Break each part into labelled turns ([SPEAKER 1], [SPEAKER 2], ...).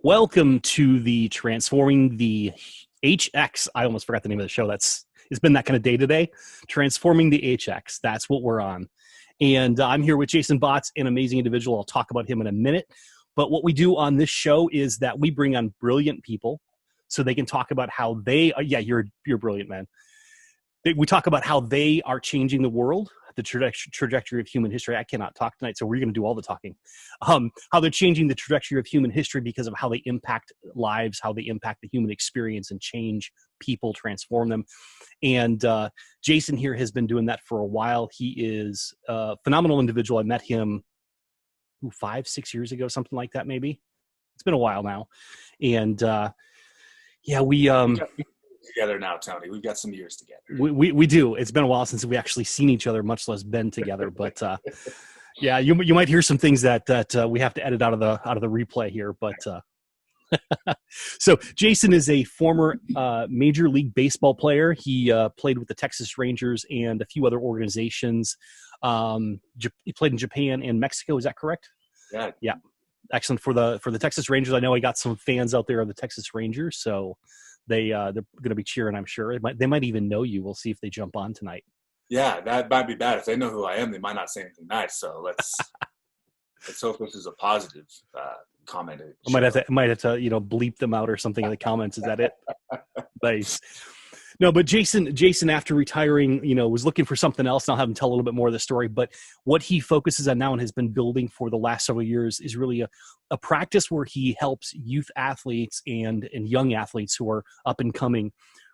[SPEAKER 1] Welcome to the Transforming the HX. I almost forgot the name of the show. It's been that kind of day today. Transforming the HX. That's what we're on. And I'm here with Jason Botts, an amazing individual. I'll talk about him in a minute. But what we do on this show is that we bring on brilliant people so they can talk about how they, you're brilliant, man. We talk about how they are changing the world, the trajectory of human history. I cannot talk tonight, so we're going to do all the talking. How they're changing the trajectory of human history because of how they impact lives, how they impact the human experience and change people, transform them. And Jason here has been doing that for a while. He is a phenomenal individual. I met him 5-6 years ago, something like that, maybe. It's been a while now. And we
[SPEAKER 2] together now, Tony. We've got some years together.
[SPEAKER 1] We do. It's been a while since we actually seen each other, much less been together. But you might hear some things that we have to edit out of the replay here. But so Jason is a former Major League Baseball player. He played with the Texas Rangers and a few other organizations. He played in Japan and Mexico. Is that correct? Yeah. Excellent. For the Texas Rangers, I know I got some fans out there of the Texas Rangers, so they're going to be cheering, I'm sure. They might even know you. We'll see if they jump on tonight.
[SPEAKER 2] Yeah, that might be bad. If they know who I am, they might not say anything nice. So let's hope this is a positive comment.
[SPEAKER 1] I might have to bleep them out or something in the comments. Is that it? Nice. No, but Jason, after retiring, was looking for something else, and I'll have him tell a little bit more of the story. But what he focuses on now and has been building for the last several years is really a practice where he helps youth athletes and young athletes who are up and coming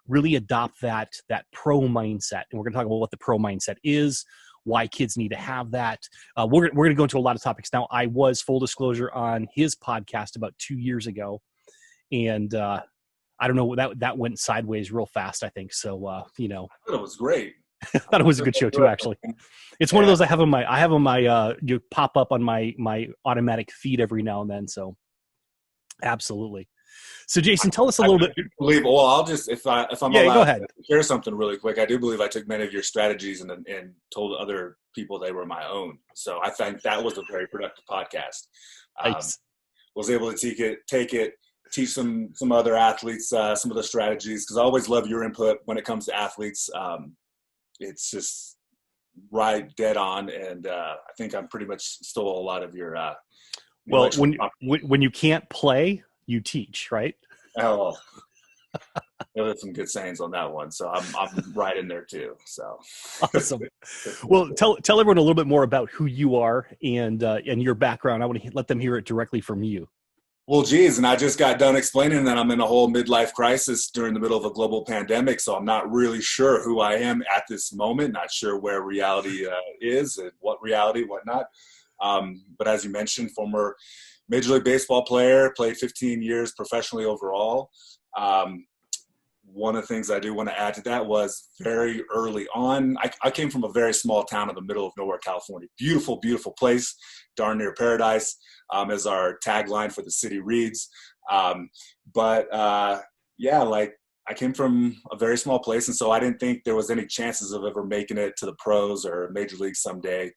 [SPEAKER 1] really adopt that pro mindset. And we're going to talk about what the pro mindset is, why kids need to have that. We're going to go into a lot of topics. Now, I was, full disclosure, on his podcast about 2 years ago, and I don't know, that went sideways real fast, I think. So,
[SPEAKER 2] I thought it was great.
[SPEAKER 1] I thought it was a good show too, actually. It's one of those I have on my you pop up on my automatic feed every now and then. So absolutely. So Jason, tell us a little bit.
[SPEAKER 2] I'll just, if I'm allowed
[SPEAKER 1] go ahead.
[SPEAKER 2] To share something really quick. I do believe I took many of your strategies and told other people they were my own. So I think that was a very productive podcast.
[SPEAKER 1] Nice.
[SPEAKER 2] Was able to take it, teach some other athletes some of the strategies, because I always love your input when it comes to athletes. It's just right dead on, and I think I'm pretty much stole a lot of your
[SPEAKER 1] well, when you can't play, you teach, right?
[SPEAKER 2] Oh, there were some good sayings on that one, so I'm right in there too. So
[SPEAKER 1] awesome. Well, tell everyone a little bit more about who you are and your background. I want to let them hear it directly from you.
[SPEAKER 2] Well, geez, and I just got done explaining that I'm in a whole midlife crisis during the middle of a global pandemic, so I'm not really sure who I am at this moment, not sure where reality is and what reality, what not. But as you mentioned, former Major League Baseball player, played 15 years professionally overall. One of the things I do want to add to that was very early on, I came from a very small town in the middle of nowhere, California. Beautiful, beautiful place, darn near paradise, as our tagline for the city reads. I came from a very small place, and so I didn't think there was any chances of ever making it to the pros or major league someday.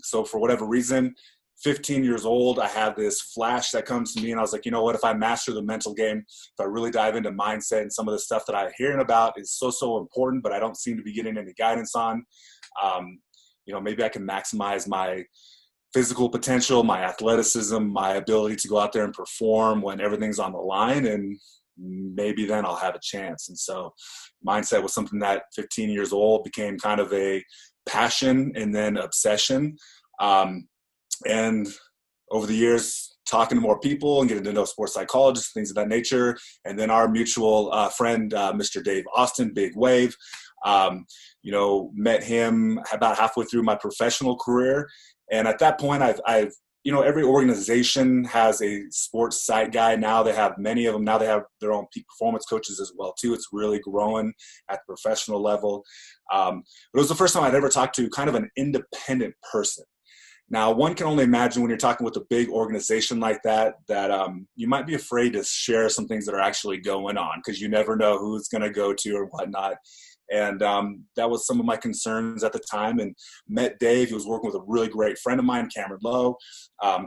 [SPEAKER 2] So for whatever reason, 15 years old, I have this flash that comes to me, and I was like, you know what, if I master the mental game, if I really dive into mindset and some of the stuff that I'm hearing about is so important, but I don't seem to be getting any guidance on, maybe I can maximize my physical potential, my athleticism, my ability to go out there and perform when everything's on the line, and maybe then I'll have a chance. And so mindset was something that 15 years old became kind of a passion and then obsession. And over the years, talking to more people and getting to know sports psychologists, things of that nature. And then our mutual friend, Mr. Dave Austin, Big Wave, met him about halfway through my professional career. And at that point, I've every organization has a sports site guy. Now they have many of them. Now they have their own peak performance coaches as well, too. It's really growing at the professional level. But it was the first time I'd ever talked to kind of an independent person. Now, one can only imagine when you're talking with a big organization like that you might be afraid to share some things that are actually going on because you never know who it's going to go to or whatnot. And that was some of my concerns at the time, and met Dave. He was working with a really great friend of mine, Cameron Lowe,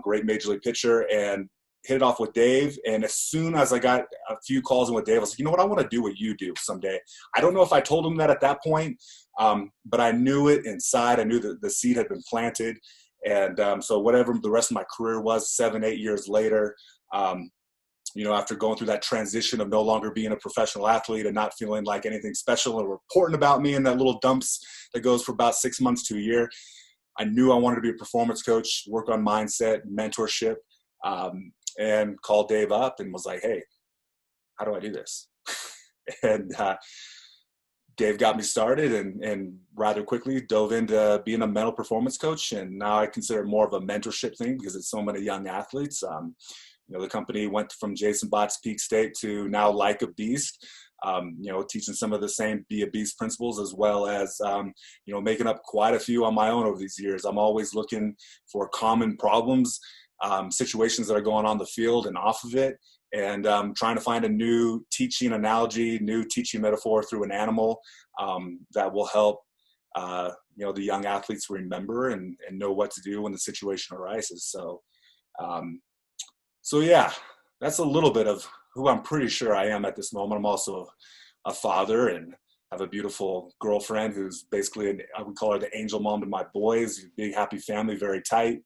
[SPEAKER 2] great major league pitcher. And hit it off with Dave. And as soon as I got a few calls in with Dave, I was like, you know what, I want to do what you do someday. I don't know if I told him that at that point, but I knew it inside. I knew that the seed had been planted. And so whatever the rest of my career was, 7-8 years later, after going through that transition of no longer being a professional athlete and not feeling like anything special or important about me in that little dumps that goes for about 6 months to a year, I knew I wanted to be a performance coach, work on mindset, mentorship, and called Dave up and was like, hey, how do I do this? And Dave got me started and rather quickly dove into being a mental performance coach. And now I consider it more of a mentorship thing because it's so many young athletes. The company went from Jason Botts Peak State to now Like a Beast, teaching some of the same Be a Beast principles, as well as, making up quite a few on my own over these years. I'm always looking for common problems, situations that are going on the field and off of it, and trying to find a new teaching analogy, new teaching metaphor through an animal that will help, the young athletes remember and know what to do when the situation arises. So yeah, that's a little bit of who I'm pretty sure I am at this moment. I'm also a father and have a beautiful girlfriend who's basically, I would call her the angel mom to my boys, big, happy family, very tight.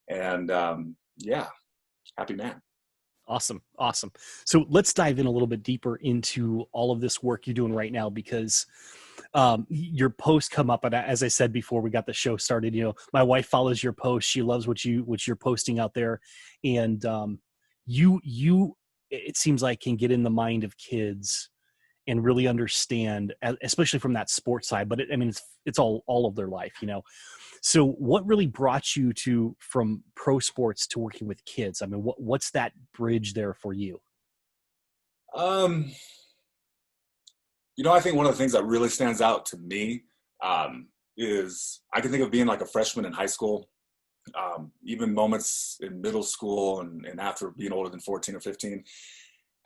[SPEAKER 2] And happy man.
[SPEAKER 1] Awesome. So let's dive in a little bit deeper into all of this work you're doing right now, because your posts come up, and as I said before we got the show started, my wife follows your posts. She loves what you're posting out there, and you it seems like can get in the mind of kids and really understand, especially from that sports side. But it's all of their life, So what really brought you from pro sports to working with kids? What's that bridge there for you?
[SPEAKER 2] I think one of the things that really stands out to me is I can think of being like a freshman in high school, even moments in middle school and after being older than 14 or 15.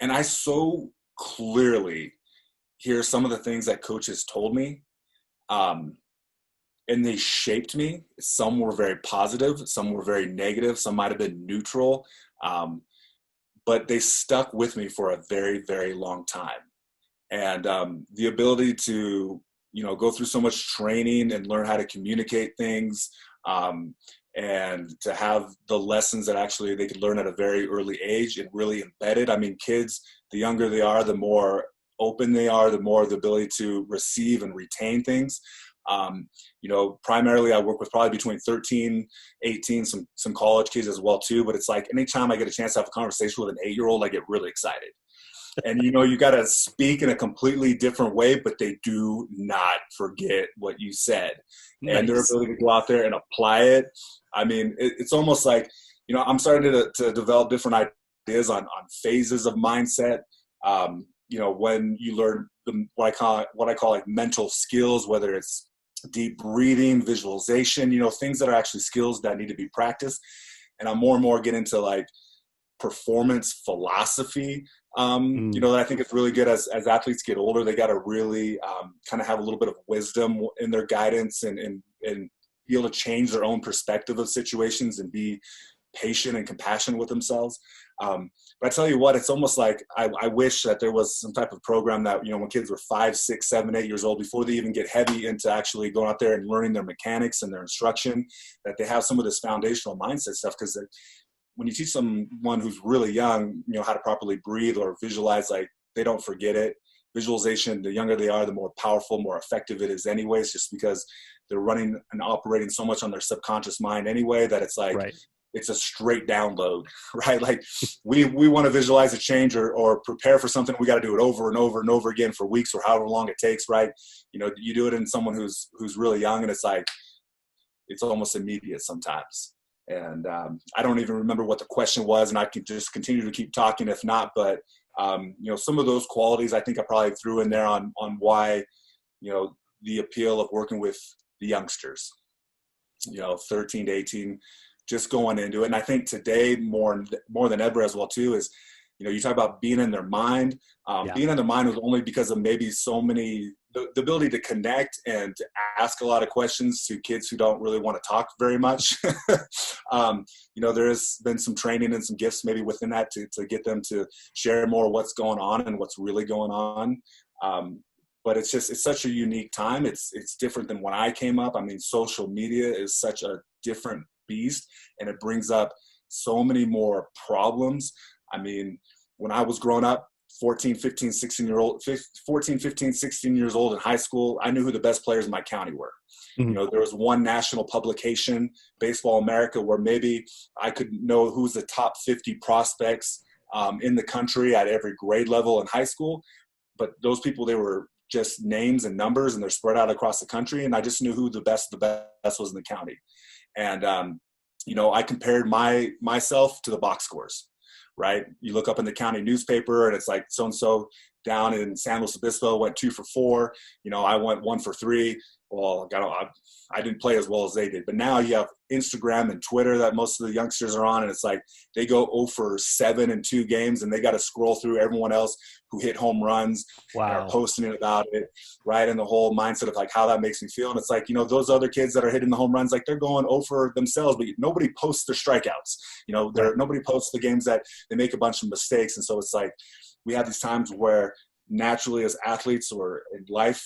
[SPEAKER 2] And I so clearly hear some of the things that coaches told me, and they shaped me. Some were very positive, some were very negative, some might have been neutral, but they stuck with me for a very, very long time. And the ability to, go through so much training and learn how to communicate things, and to have the lessons that actually they could learn at a very early age and really embedded. Kids, the younger they are, the more open they are, the more the ability to receive and retain things. Primarily I work with probably between 13, 18, some college kids as well too, but it's like anytime I get a chance to have a conversation with an 8-year-old, I get really excited. And, you got to speak in a completely different way, but they do not forget what you said. Nice. And their ability to go out there and apply it. It's almost like, I'm starting to develop different ideas on phases of mindset. When you learn what I call like mental skills, whether it's deep breathing, visualization, things that are actually skills that need to be practiced. And I'm more and more getting into like performance philosophy, that I think it's really good as athletes get older. They got to really kind of have a little bit of wisdom in their guidance and be able to change their own perspective of situations and be patient and compassionate with themselves. But I tell you what, it's almost like I wish that there was some type of program that, when kids were 5, 6, 7, 8 years old, before they even get heavy into actually going out there and learning their mechanics and their instruction, that they have some of this foundational mindset stuff. Because when you teach someone who's really young, how to properly breathe or visualize, like they don't forget it. Visualization, the younger they are, the more powerful, more effective it is anyways, just because they're running and operating so much on their subconscious mind anyway, that it's like, right. It's a straight download, right? Like we want to visualize a change or prepare for something. We got to do it over and over and over again for weeks or however long it takes, right? You do it in someone who's really young, and it's like, it's almost immediate sometimes. And I don't even remember what the question was, and I can just continue to keep talking if not. But some of those qualities I think I probably threw in there on why the appeal of working with the youngsters, 13 to 18, just going into it. And I think today more than ever as well too is, you talk about being in their mind. Being in their mind was only because of maybe so many the ability to connect and to ask a lot of questions to kids who don't really want to talk very much. There has been some training and some gifts maybe within that to get them to share more what's going on and what's really going on. But it's such a unique time. It's different than when I came up. I mean, social media is such a different beast, and it brings up so many more problems. I mean, when I was growing up, 14, 15, 16 years old in high school, I knew who the best players in my county were.
[SPEAKER 1] Mm-hmm.
[SPEAKER 2] There was one national publication, Baseball America, where maybe I could know who's the top 50 prospects in the country at every grade level in high school. But those people, they were just names and numbers, and they're spread out across the country. And I just knew who the best was in the county. And, I compared myself to the box scores, right? You look up in the county newspaper and it's like, so-and-so down in San Luis Obispo went 2 for 4. I went 1 for 3. Well, I didn't play as well as they did. But now you have Instagram and Twitter that most of the youngsters are on, and it's like they go 0 for 7 in 2 games, and they got to scroll through everyone else who hit home runs.
[SPEAKER 1] Wow.
[SPEAKER 2] And are posting it about it, right? And the whole mindset of like how that makes me feel. And it's like, those other kids that are hitting the home runs, like they're going 0 for themselves, but nobody posts their strikeouts. Nobody posts the games that they make a bunch of mistakes. And so it's like we have these times where naturally as athletes or in life,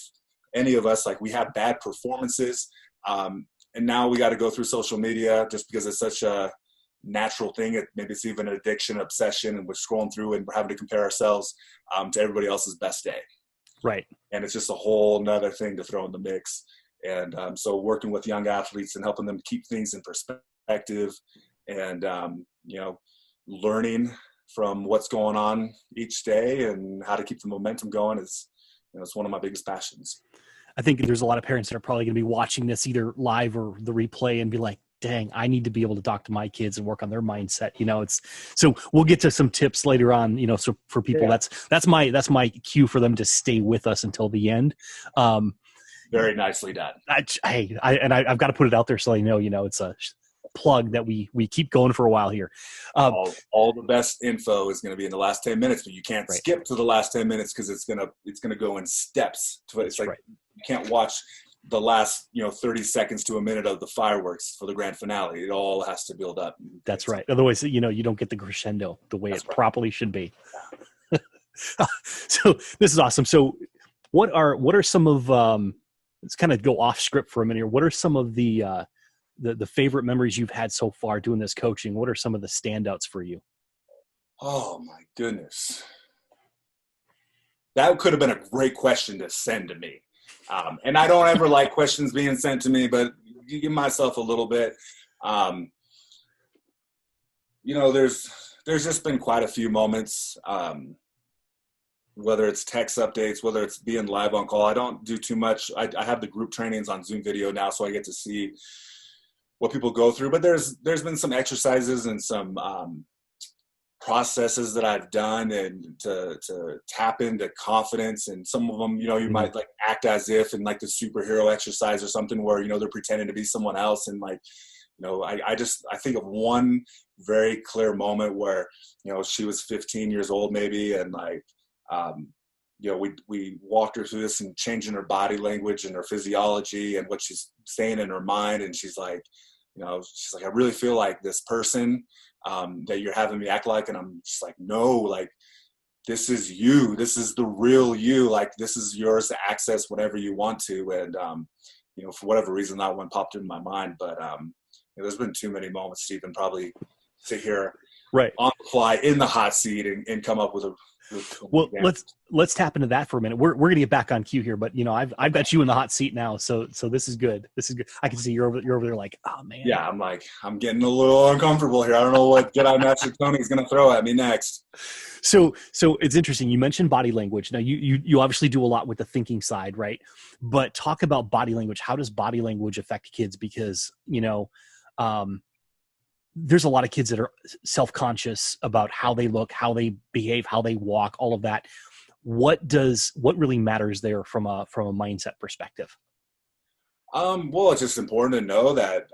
[SPEAKER 2] any of us, like we have bad performances. And now we got to go through social media just because it's such a natural thing. Maybe it's even an addiction, obsession, and we're scrolling through and we're having to compare ourselves to everybody else's best day.
[SPEAKER 1] Right.
[SPEAKER 2] And it's just a whole nother thing to throw in the mix. And so working with young athletes and helping them keep things in perspective and, learning from what's going on each day and how to keep the momentum going is, it's one of my biggest passions.
[SPEAKER 1] I think there's a lot of parents that are probably going to be watching this either live or the replay and be like, dang, I need to be able to talk to my kids and work on their mindset. So we'll get to some tips later on, so for people, that's my cue for them to stay with us until the end.
[SPEAKER 2] Very nicely done.
[SPEAKER 1] I've got to put it out there so it's a plug that we keep going for a while here.
[SPEAKER 2] All the best info is going to be in the last 10 minutes, but you can't skip to the last 10 minutes because it's going to go in steps. It's like you can't watch the last 30 seconds to a minute of the fireworks for the grand finale. It all has to build up.
[SPEAKER 1] That's right. Otherwise, you don't get the crescendo the way properly should be. So this is awesome. So what are some of let's kind of go off script for a minute here. What are some of the favorite memories you've had so far doing this coaching? What are some of the standouts for you? Oh my
[SPEAKER 2] goodness. That could have been a great question to send to me. And I don't ever like questions being sent to me, but you give myself a little bit. There's just been quite a few moments, whether it's text updates, whether it's being live on call. I don't do too much. I have the group trainings on Zoom video now, so I get to see what people go through. But there's been some exercises and some processes that I've done and to tap into confidence. And some of them, you might like act as if in like the superhero exercise or something where, they're pretending to be someone else. And like, I think of one very clear moment where, she was 15 years old maybe. And like, we walked her through this and changing her body language and her physiology and what she's saying in her mind. And she's like, I really feel like this person that you're having me act like. And I'm just like, no, like, this is you. This is the real you. Like, this is yours to access whenever you want to. And, for whatever reason, that one popped in my mind. But there's been too many moments to even probably sit here on the fly in the hot seat and come up with a
[SPEAKER 1] well, let's tap into that for a minute. We're gonna get back on cue here, but I've got you in the hot seat now, so this is good. This is good. I can see you're over there like, oh man.
[SPEAKER 2] Yeah, I'm getting a little uncomfortable here. I don't know what Jedi Master Tony's gonna throw at me next.
[SPEAKER 1] So it's interesting. You mentioned body language. Now you obviously do a lot with the thinking side, right? But talk about body language. How does body language affect kids? Because there's a lot of kids that are self-conscious about how they look, how they behave, how they walk, all of that. What really matters there from a mindset perspective?
[SPEAKER 2] Well, it's just important to know that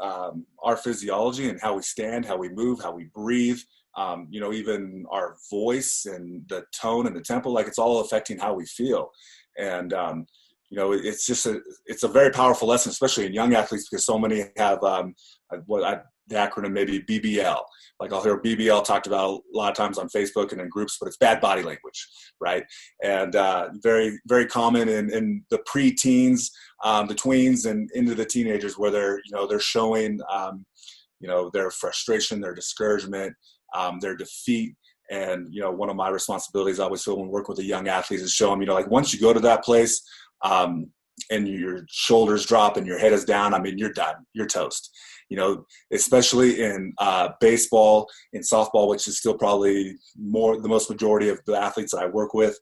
[SPEAKER 2] our physiology and how we stand, how we move, how we breathe, even our voice and the tone and the tempo, like it's all affecting how we feel. And, it's a very powerful lesson, especially in young athletes, because so many have the acronym maybe BBL. Like I'll hear BBL talked about a lot of times on Facebook and in groups, but it's bad body language, right? And very, very common in the pre-teens, the tweens, and into the teenagers, where they're showing their frustration, their discouragement, their defeat. And one of my responsibilities I always feel when working with a young athlete is show them, like once you go to that place, and your shoulders drop and your head is down, I mean, you're done. You're toast. Especially in baseball, in softball, which is still probably the most majority of the athletes that I work with,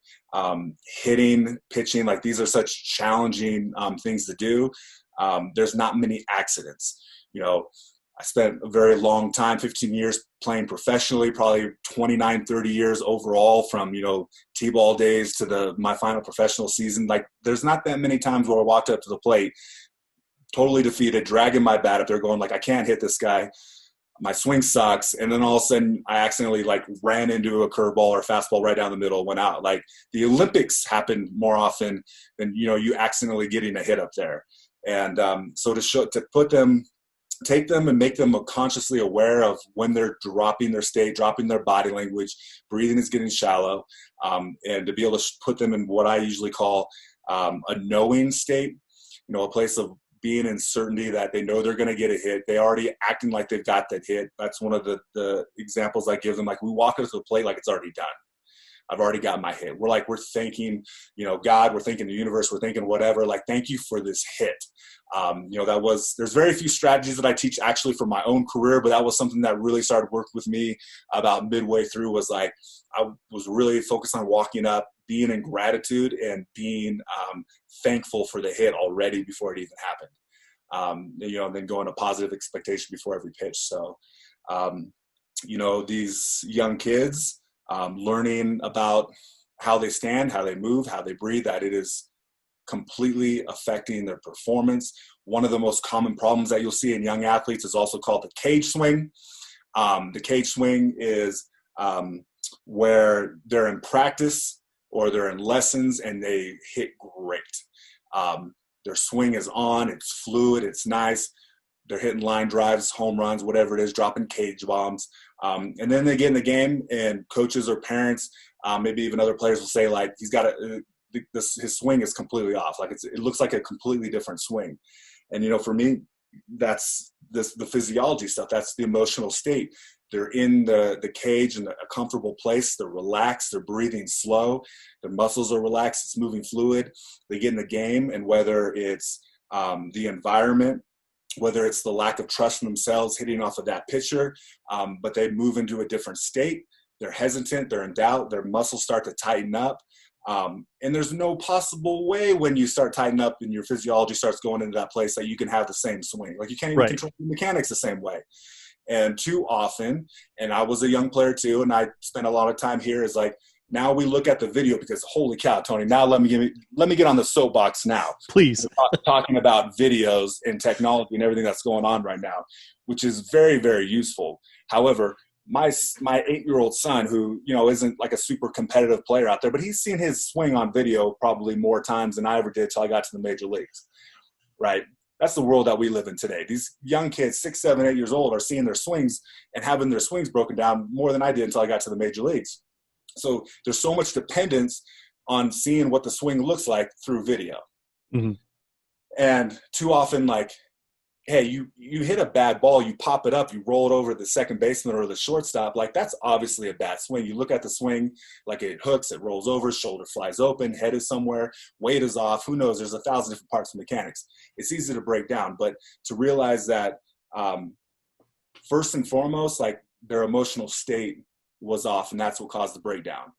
[SPEAKER 2] hitting, pitching, like these are such challenging things to do. There's not many accidents. I spent a very long time, 15 years playing professionally, probably 29, 30 years overall, from, T-ball days to my final professional season. Like there's not that many times where I walked up to the plate totally defeated, dragging my bat up there going like, I can't hit this guy. My swing sucks. And then all of a sudden I accidentally ran into a curveball or fastball right down the middle, went out. Like the Olympics happen more often than, you accidentally getting a hit up there. And so to take them and make them consciously aware of when they're dropping their state, dropping their body language, breathing is getting shallow, and to be able to put them in what I usually call a knowing state, a place of being in certainty that they know they're going to get a hit. They already acting like they've got that hit. That's one of the examples I give them. Like we walk up to the plate like it's already done. I've already got my hit. We're thanking, God, we're thanking the universe, we're thanking whatever, like, thank you for this hit. There's very few strategies that I teach actually for my own career, but that was something that really started working with me about midway through. Was like, I was really focused on walking up, being in gratitude and being thankful for the hit already before it even happened. And then going to positive expectation before every pitch. So, these young kids, learning about how they stand, how they move, how they breathe, that it is completely affecting their performance. One of the most common problems that you'll see in young athletes is also called the cage swing. The cage swing is where they're in practice or they're in lessons and they hit great. Their swing is on, it's fluid, it's nice. They're hitting line drives, home runs, whatever it is, dropping cage bombs. And then they get in the game and coaches or parents, maybe even other players will say like, his swing is completely off. Like it looks like a completely different swing. And, for me, that's the physiology stuff. That's the emotional state. They're in the cage in a comfortable place. They're relaxed. They're breathing slow. Their muscles are relaxed. It's moving fluid. They get in the game, and whether it's the environment, whether it's the lack of trust in themselves hitting off of that pitcher, but they move into a different state. They're hesitant. They're in doubt. Their muscles start to tighten up. And there's no possible way when you start tightening up and your physiology starts going into that place that you can have the same swing. Like you can't even control the mechanics the same way. And too often, and I was a young player too, and I spent a lot of time here, is like, now we look at the video because holy cow, Tony, now let me get on the soapbox now.
[SPEAKER 1] Please.
[SPEAKER 2] Talking about videos and technology and everything that's going on right now, which is very, very useful. However, my 8-year-old son, who, isn't like a super competitive player out there, but he's seen his swing on video probably more times than I ever did till I got to the major leagues, right? That's the world that we live in today. These young kids, 6, 7, 8 years old, are seeing their swings and having their swings broken down more than I did until I got to the major leagues. So there's so much dependence on seeing what the swing looks like through video. Mm-hmm. And too often, like, hey, you hit a bad ball, you pop it up, you roll it over the second baseman or the shortstop, like that's obviously a bad swing. You look at the swing, like it hooks, it rolls over, shoulder flies open, head is somewhere, weight is off, who knows, there's 1,000 different parts of mechanics. It's easy to break down, but to realize that first and foremost, like their emotional state was off, and that's what caused the breakdown.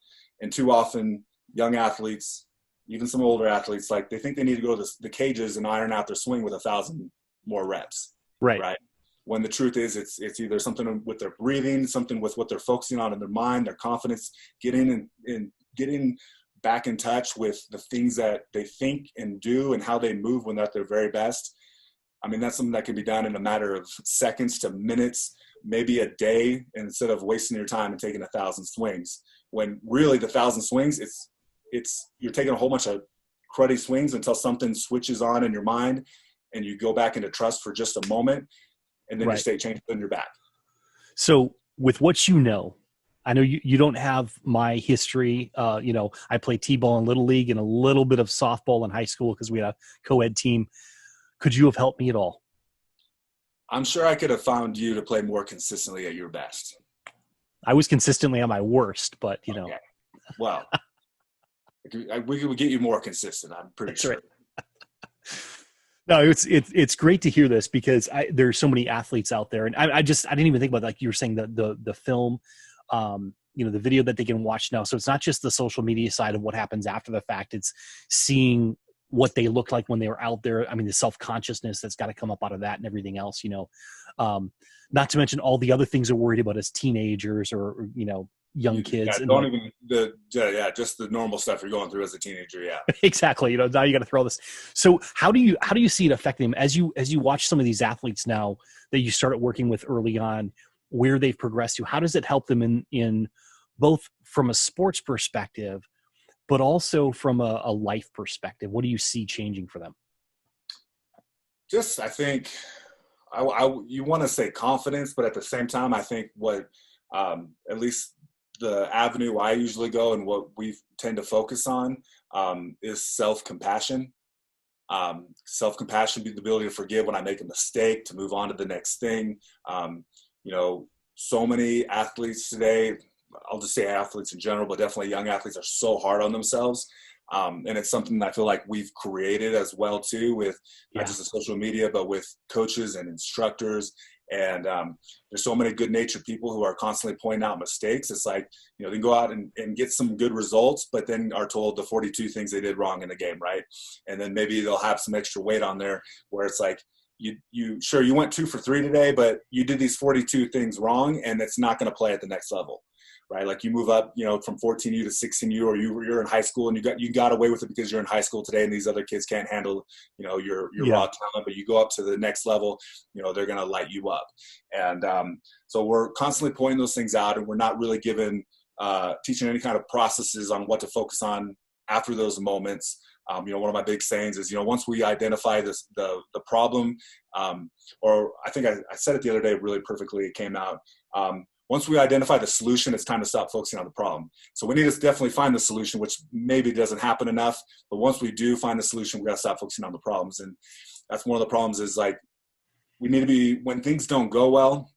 [SPEAKER 2] And too often, young athletes, even some older athletes, like they think they need to go to the cages and iron out their swing with 1,000 more reps, right? When the truth is, it's either something with their breathing, something with what they're focusing on in their mind, their confidence, getting back in touch with the things that they think and do and how they move when they're at their very best. I mean, that's something that can be done in a matter of seconds to minutes, maybe a day, instead of wasting your time and taking 1,000 swings. When really the 1,000 swings, it's you're taking a whole bunch of cruddy swings until something switches on in your mind and you go back into trust for just a moment, and then your state changes and you're back.
[SPEAKER 1] So with what you know, I know you don't have my history. I played T-ball in Little League and a little bit of softball in high school because we had a co-ed team. Could you have helped me at all?
[SPEAKER 2] I'm sure I could have found you to play more consistently at your best.
[SPEAKER 1] I was consistently at my worst, but
[SPEAKER 2] Okay. Well, we could get you more consistent. I'm pretty sure.
[SPEAKER 1] Right. No, it's great to hear this because there's so many athletes out there, and I didn't even think about, like you were saying, the film, the video that they can watch now. So it's not just the social media side of what happens after the fact. It's seeing what they look like when they were out there. I mean, the self-consciousness that's got to come up out of that and everything else, not to mention all the other things they're worried about as teenagers or young kids.
[SPEAKER 2] Yeah, just the normal stuff you're going through as a teenager. Yeah,
[SPEAKER 1] exactly. Now you got to throw this. So how do you see it affecting them as you watch some of these athletes now that you started working with early on, where they've progressed to? How does it help them in both from a sports perspective, but also from a life perspective? What do you see changing for them?
[SPEAKER 2] Just, I think you want to say confidence, but at the same time, I think what, at least the avenue I usually go and what we tend to focus on is self-compassion. Self-compassion, the ability to forgive when I make a mistake, to move on to the next thing. So many athletes today, I'll just say athletes in general, but definitely young athletes, are so hard on themselves. And it's something that I feel like we've created as well too, with not just the social media, but with coaches and instructors. And there's so many good-natured people who are constantly pointing out mistakes. It's like, they can go out and get some good results, but then are told the 42 things they did wrong in the game, right? And then maybe they'll have some extra weight on there where it's like, you went 2 for 3 today, but you did these 42 things wrong, and it's not going to play at the next level. Right, like you move up, from 14U to 16U, or you're in high school and you got away with it because you're in high school today, and these other kids can't handle, your raw talent. But you go up to the next level, they're gonna light you up. And so we're constantly pointing those things out, and we're not really teaching any kind of processes on what to focus on after those moments. One of my big sayings is, once we identify the problem, or I think I said it the other day really perfectly. It came out. Once we identify the solution, it's time to stop focusing on the problem. So we need to definitely find the solution, which maybe doesn't happen enough. But once we do find the solution, we got to stop focusing on the problems. And that's one of the problems is, like, we need to be, when things don't go well,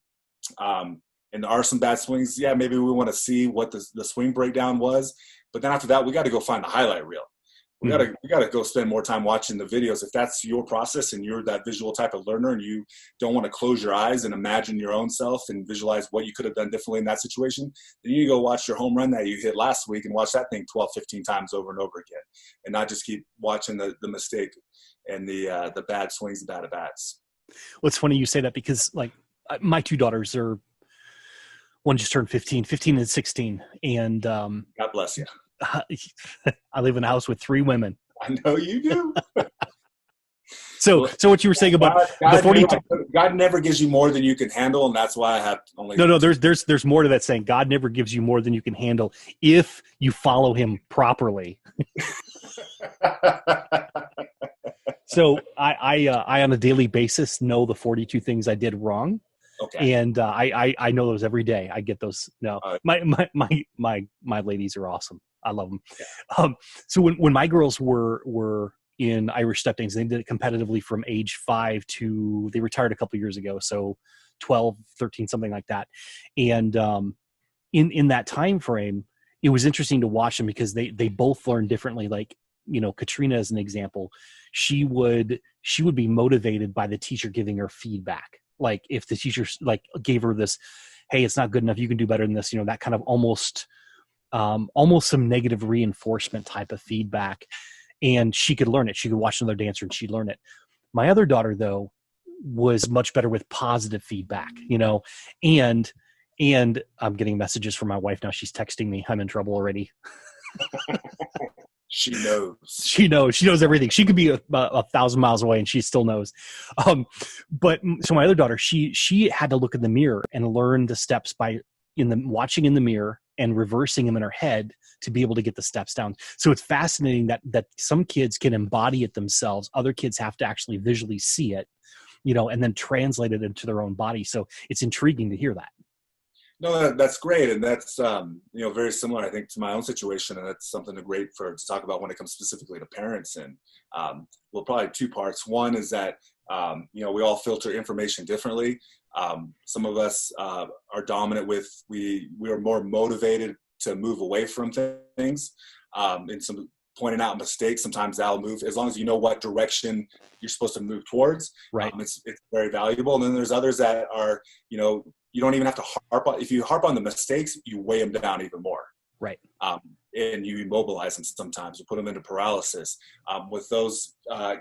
[SPEAKER 2] and there are some bad swings, maybe we want to see what the swing breakdown was. But then after that, we got to go find the highlight reel. We gotta go spend more time watching the videos. If that's your process and you're that visual type of learner and you don't want to close your eyes and imagine your own self and visualize what you could have done differently in that situation, then you go watch your home run that you hit last week and watch that thing 12, 15 times over and over again, and not just keep watching the mistake and the bad swings, the bad at bats.
[SPEAKER 1] Well, it's funny you say that because, like, my 2 daughters one just turned 15 and 16, and
[SPEAKER 2] God bless you.
[SPEAKER 1] I live in a house with 3 women.
[SPEAKER 2] I know you do.
[SPEAKER 1] So what you were saying about the 42?
[SPEAKER 2] God never gives you more than you can handle, and that's why I have only.
[SPEAKER 1] No. There's more to that saying. God never gives you more than you can handle if you follow Him properly. So I on a daily basis know the 42 things I did wrong.
[SPEAKER 2] Okay.
[SPEAKER 1] And I know those every day. I get those. No, my ladies are awesome. I love them. Yeah. So when my girls were in Irish step dance, they did it competitively from age 5 to, they retired a couple years ago. So 12, 13, something like that. And in that time frame, it was interesting to watch them because they both learned differently. Like, Katrina, as an example, she would be motivated by the teacher giving her feedback. Like, if the teacher gave her this, hey, it's not good enough, you can do better than this, that kind of almost some negative reinforcement type of feedback. And she could learn it. She could watch another dancer and she'd learn it. My other daughter, though, was much better with positive feedback, and I'm getting messages from my wife now. She's texting me. I'm in trouble already.
[SPEAKER 2] She knows.
[SPEAKER 1] She knows everything. She could be a 1,000 miles away and she still knows. But so my other daughter, she had to look in the mirror and learn the steps by watching in the mirror and reversing them in her head to be able to get the steps down. So it's fascinating that some kids can embody it themselves. Other kids have to actually visually see it, and then translate it into their own body. So it's intriguing to hear that.
[SPEAKER 2] No, that's great. And that's, very similar, I think, to my own situation. And that's something to talk about when it comes specifically to parents. And, probably two parts. One is that, we all filter information differently. Some of us are dominant with, we are more motivated to move away from things. And some pointing out mistakes, sometimes that'll move, as long as you know what direction you're supposed to move towards.
[SPEAKER 1] Right.
[SPEAKER 2] It's very valuable. And then there's others that are, you don't even have to harp on, if you harp on the mistakes, you weigh them down even more.
[SPEAKER 1] Right.
[SPEAKER 2] And you immobilize them sometimes, you put them into paralysis. With those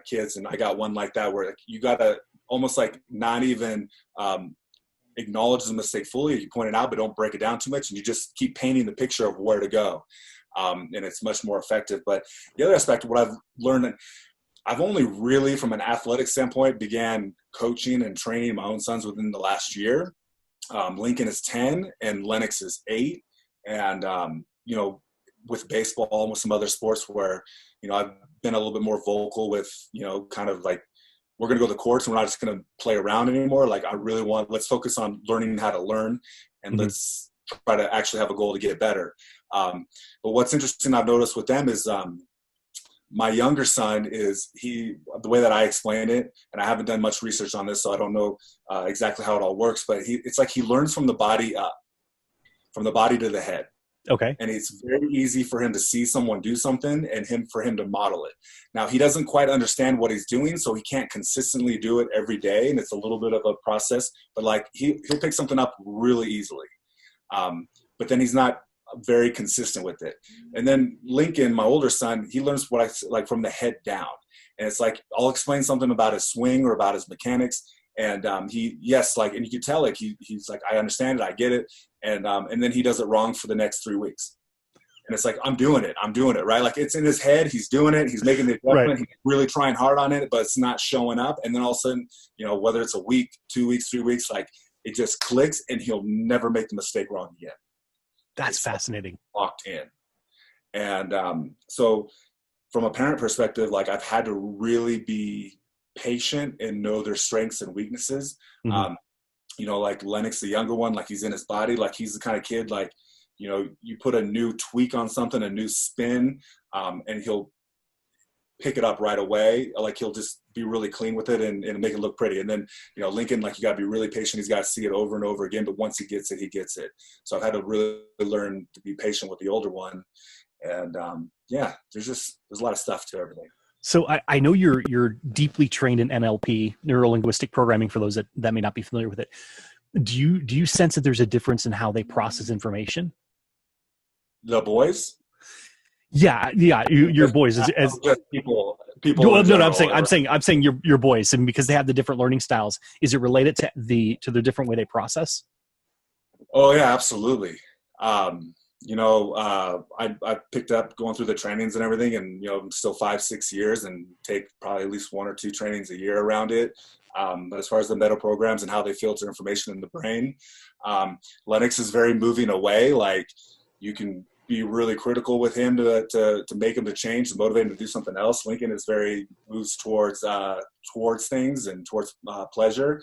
[SPEAKER 2] kids, and I got one like that where you got to almost like not even acknowledge the mistake fully. You point it out, but don't break it down too much. And you just keep painting the picture of where to go. And it's much more effective. But the other aspect of what I've learned, I've only really, from an athletic standpoint, began coaching and training my own sons within the last year. Lincoln is 10 and Lennox is 8. And, with baseball and with some other sports where, I've been a little bit more vocal with, kind of like, we're going to go to the courts and we're not just going to play around anymore. Like, let's focus on learning how to learn, and let's try to actually have a goal to get better. But what's interesting I've noticed with them is, my younger son the way that I explain it, and I haven't done much research on this, so I don't know exactly how it all works, but it's like he learns from the body up, from the body to the head.
[SPEAKER 1] Okay.
[SPEAKER 2] And it's very easy for him to see someone do something and for him to model it. Now, he doesn't quite understand what he's doing, so he can't consistently do it every day, and it's a little bit of a process, but like he'll pick something up really easily. But then he's not very consistent with it. And then Lincoln, my older son, he learns what I like from the head down. And it's like, I'll explain something about his swing or about his mechanics. And and you can tell, like, he's like, I understand it, I get it. And then he does it wrong for the next 3 weeks. And it's like, I'm doing it, right? Like, it's in his head, he's doing it, he's making the adjustment, right. He's really trying hard on it, but it's not showing up. And then all of a sudden, whether it's a week, 2 weeks, 3 weeks, like, it just clicks and he'll never make the mistake wrong again.
[SPEAKER 1] That's fascinating.
[SPEAKER 2] Locked in. And so from a parent perspective, like, I've had to really be patient and know their strengths and weaknesses. Like Lennox, the younger one, like, he's in his body, like, he's the kind of kid, like, you put a new tweak on something, a new spin, and he'll pick it up right away. Like, he'll just be really clean with it and make it look pretty. And then, Lincoln, like, you got to be really patient. He's got to see it over and over again. But once he gets it, he gets it. So I've had to really learn to be patient with the older one. And there's a lot of stuff to everything.
[SPEAKER 1] So I know you're deeply trained in NLP, neuro-linguistic programming, for those that may not be familiar with it. Do you sense that there's a difference in how they process information?
[SPEAKER 2] The boys?
[SPEAKER 1] Yeah, your boys as
[SPEAKER 2] just people.
[SPEAKER 1] Well, no, I'm saying your boys, and because they have the different learning styles, is it related to the different way they process?
[SPEAKER 2] Oh yeah, absolutely. I picked up going through the trainings and everything, and I'm still 5-6 years and take probably at least 1 or 2 trainings a year around it. But as far as the meta programs and how they filter information in the brain, Lennox is very moving away. Like, you can be really critical with him to make him to change, to motivate him to do something else. Lincoln is very moves towards things and towards pleasure.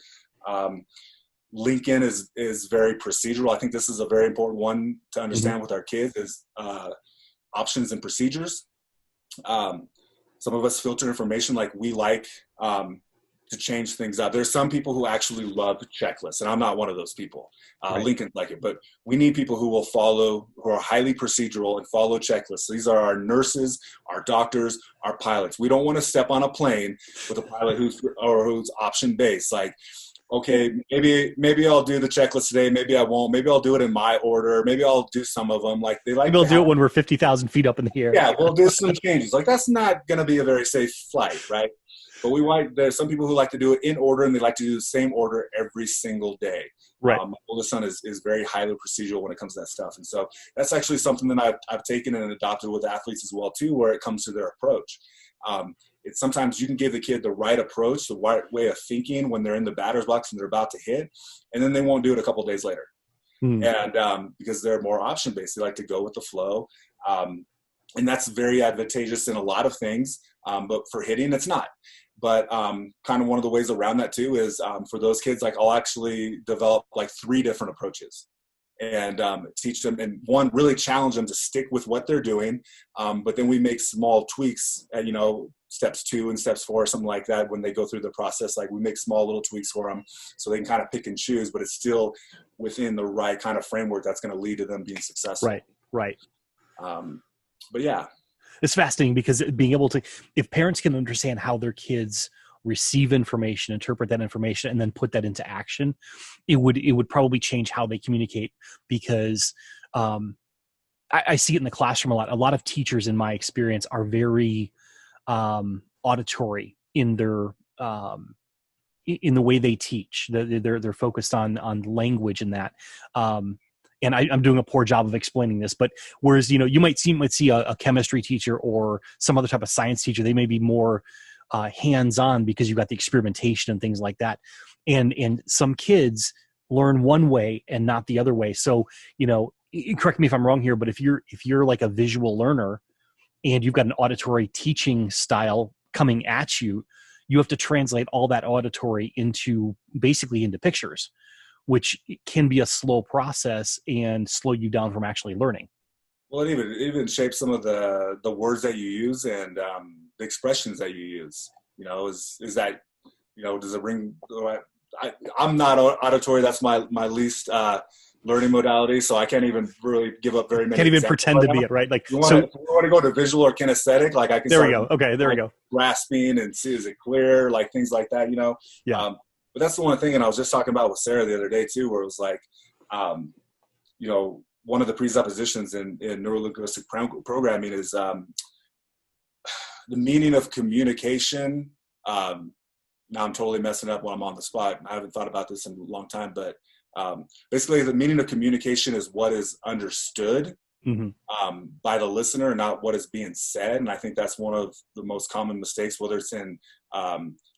[SPEAKER 2] Lincoln is very procedural. I think this is a very important one to understand with our kids is options and procedures. Some of us filter information, like, we like to change things up. There's some people who actually love checklists, and I'm not one of those people. Right. Lincoln like it, but we need people who are highly procedural and follow checklists. These are our nurses, our doctors, our pilots. We don't want to step on a plane with a pilot who's option based. Like, okay, maybe I'll do the checklist today. Maybe I won't. Maybe I'll do it in my order. Maybe I'll do some of them. Like, maybe
[SPEAKER 1] I'll do it when we're 50,000 feet up in the air.
[SPEAKER 2] Yeah, we'll do some changes. Like, that's not going to be a very safe flight, right? But there's some people who like to do it in order, and they like to do the same order every single day.
[SPEAKER 1] Right.
[SPEAKER 2] My oldest son is very highly procedural when it comes to that stuff. And so that's actually something that I've taken and adopted with athletes as well, too, where it comes to their approach. It's sometimes you can give the kid the right approach, the right way of thinking when they're in the batter's box and they're about to hit, and then they won't do it a couple of days later.
[SPEAKER 1] Mm.
[SPEAKER 2] And because they're more option based, they like to go with the flow. And that's very advantageous in a lot of things, but for hitting, it's not. But kind of one of the ways around that too is for those kids, like I'll actually develop like 3 different approaches and teach them, and one, really challenge them to stick with what they're doing. But then we make small tweaks at, steps 2 and steps 4, something like that. When they go through the process, like we make small little tweaks for them so they can kind of pick and choose, but it's still within the right kind of framework that's going to lead to them being successful.
[SPEAKER 1] Right.
[SPEAKER 2] But yeah,
[SPEAKER 1] it's fascinating because being able to, if parents can understand how their kids receive information, interpret that information, and then put that into action, it would probably change how they communicate. Because I see it in the classroom a lot. A lot of teachers, in my experience, are very auditory in their in the way they teach. They're focused on language and that. And I'm doing a poor job of explaining this, but whereas, you might see a chemistry teacher or some other type of science teacher, they may be more hands-on because you've got the experimentation and things like that. And some kids learn one way and not the other way. So, correct me if I'm wrong here, but if you're like a visual learner and you've got an auditory teaching style coming at you, you have to translate all that auditory into pictures, which can be a slow process and slow you down from actually learning.
[SPEAKER 2] Well, it even shapes some of the words that you use and the expressions that you use. Is that, does it ring? I'm not auditory. That's my least learning modality, so I can't even really give up very many.
[SPEAKER 1] Can't even pretend to be it, right? Like,
[SPEAKER 2] you want to go to visual or kinesthetic, like I can.
[SPEAKER 1] There we go. Okay, there we go.
[SPEAKER 2] Grasping and see, is it clear? Like things like that,
[SPEAKER 1] Yeah.
[SPEAKER 2] But that's the one thing, and I was just talking about with Sarah the other day too, where it was like, one of the presuppositions in neurolinguistic programming is the meaning of communication. Now I'm totally messing up when I'm on the spot. I haven't thought about this in a long time, but basically the meaning of communication is what is understood by the listener, not what is being said. And I think that's one of the most common mistakes, whether it's in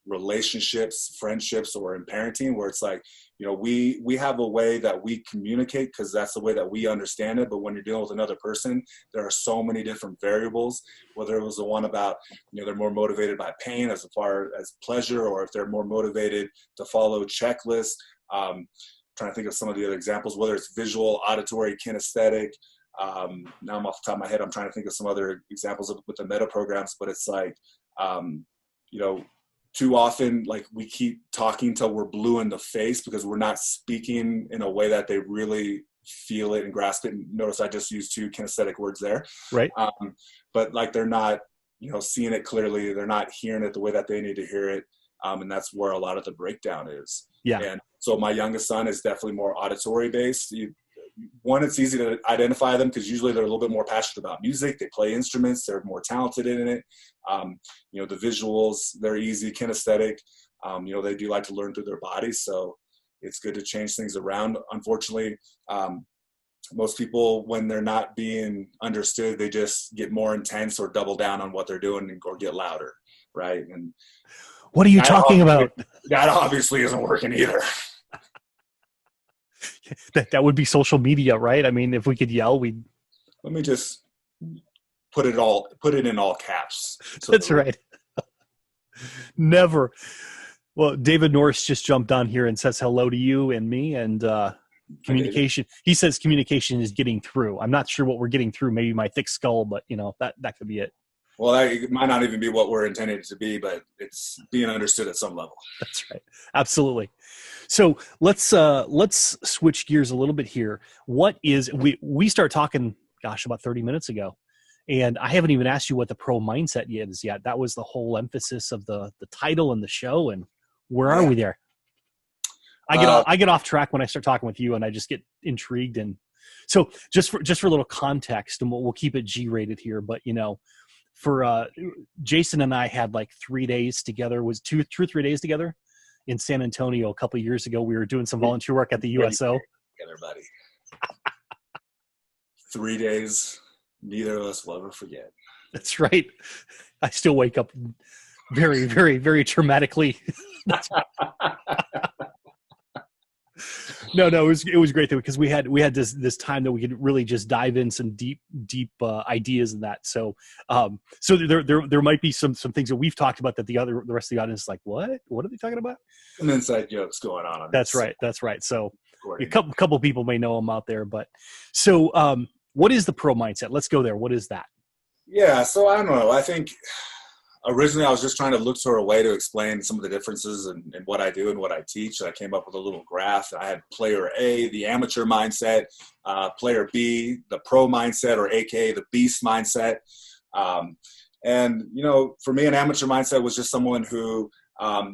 [SPEAKER 2] relationships, friendships, or in parenting, where it's like, we have a way that we communicate because that's the way that we understand it. But when you're dealing with another person, there are so many different variables, whether it was the one about, they're more motivated by pain as far as pleasure, or if they're more motivated to follow checklists. Trying to think of some of the other examples, whether it's visual, auditory, kinesthetic. Now I'm off the top of my head, I'm trying to think of some other examples with the meta programs, but it's like, too often, like we keep talking till we're blue in the face because we're not speaking in a way that they really feel it and grasp it. And notice I just used 2 kinesthetic words there.
[SPEAKER 1] Right.
[SPEAKER 2] But like they're not, seeing it clearly. They're not hearing it the way that they need to hear it. And that's where a lot of the breakdown is.
[SPEAKER 1] Yeah.
[SPEAKER 2] And so my youngest son is definitely more auditory based. It's easy to identify them because usually they're a little bit more passionate about music. They play instruments. They're more talented in it. The visuals, they're easy, kinesthetic. They do like to learn through their bodies. So it's good to change things around. Unfortunately, most people, when they're not being understood, they just get more intense or double down on what they're doing or get louder. Right. And
[SPEAKER 1] what are you talking about?
[SPEAKER 2] That obviously isn't working either.
[SPEAKER 1] That would be social media, right? I mean, if we could yell, we'd.
[SPEAKER 2] Let me just put it in all caps.
[SPEAKER 1] So that's right. Never. Well, David Norris just jumped on here and says hello to you and me, and communication. He says communication is getting through. I'm not sure what we're getting through. Maybe my thick skull, but that could be it.
[SPEAKER 2] Well, it might not even be what we're intended to be, but it's being understood at some level.
[SPEAKER 1] That's right. Absolutely. So let's switch gears a little bit here. What is we start talking, about 30 minutes ago, and I haven't even asked you what the pro mindset is yet. That was the whole emphasis of the title and the show. And where are we there? I get off track when I start talking with you, and I just get intrigued. And so just for a little context, and we'll keep it G-rated here, but for Jason and I had like 3 days together, was 2 or 3 days together in San Antonio a couple of years ago. We were doing some volunteer work at the USO.
[SPEAKER 2] Together, buddy. 3 days, neither of us will ever forget.
[SPEAKER 1] That's right. I still wake up very, very, very traumatically. No, it was great though, because we had this time that we could really just dive in some deep ideas in that. So so there might be some things that we've talked about that the rest of the audience is like, what are they talking about?
[SPEAKER 2] Some inside jokes going on
[SPEAKER 1] That's
[SPEAKER 2] this.
[SPEAKER 1] right. That's right. So a
[SPEAKER 2] Recording.
[SPEAKER 1] couple people may know them out there, but so what is the pro mindset? Let's go there. What is that?
[SPEAKER 2] Yeah, so I don't know. I think originally I was just trying to look for a way to explain some of the differences in what I do and what I teach. I came up with a little graph. I had player A, the amateur mindset, player B, the pro mindset, or AKA the beast mindset. And, you know, for me, an amateur mindset was just someone who,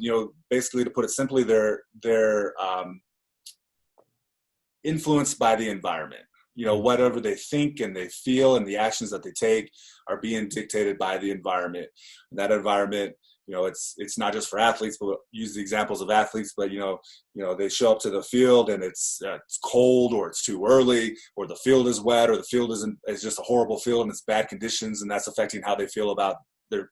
[SPEAKER 2] you know, basically, to put it simply, they're influenced by the environment. You know, whatever they think and they feel and the actions that they take are being dictated by the environment. And that environment, you know, it's not just for athletes, but use the examples of athletes, but, you know, they show up to the field and it's cold, or it's too early, or the field is wet, or the field is just a horrible field and it's bad conditions, and that's affecting how they feel about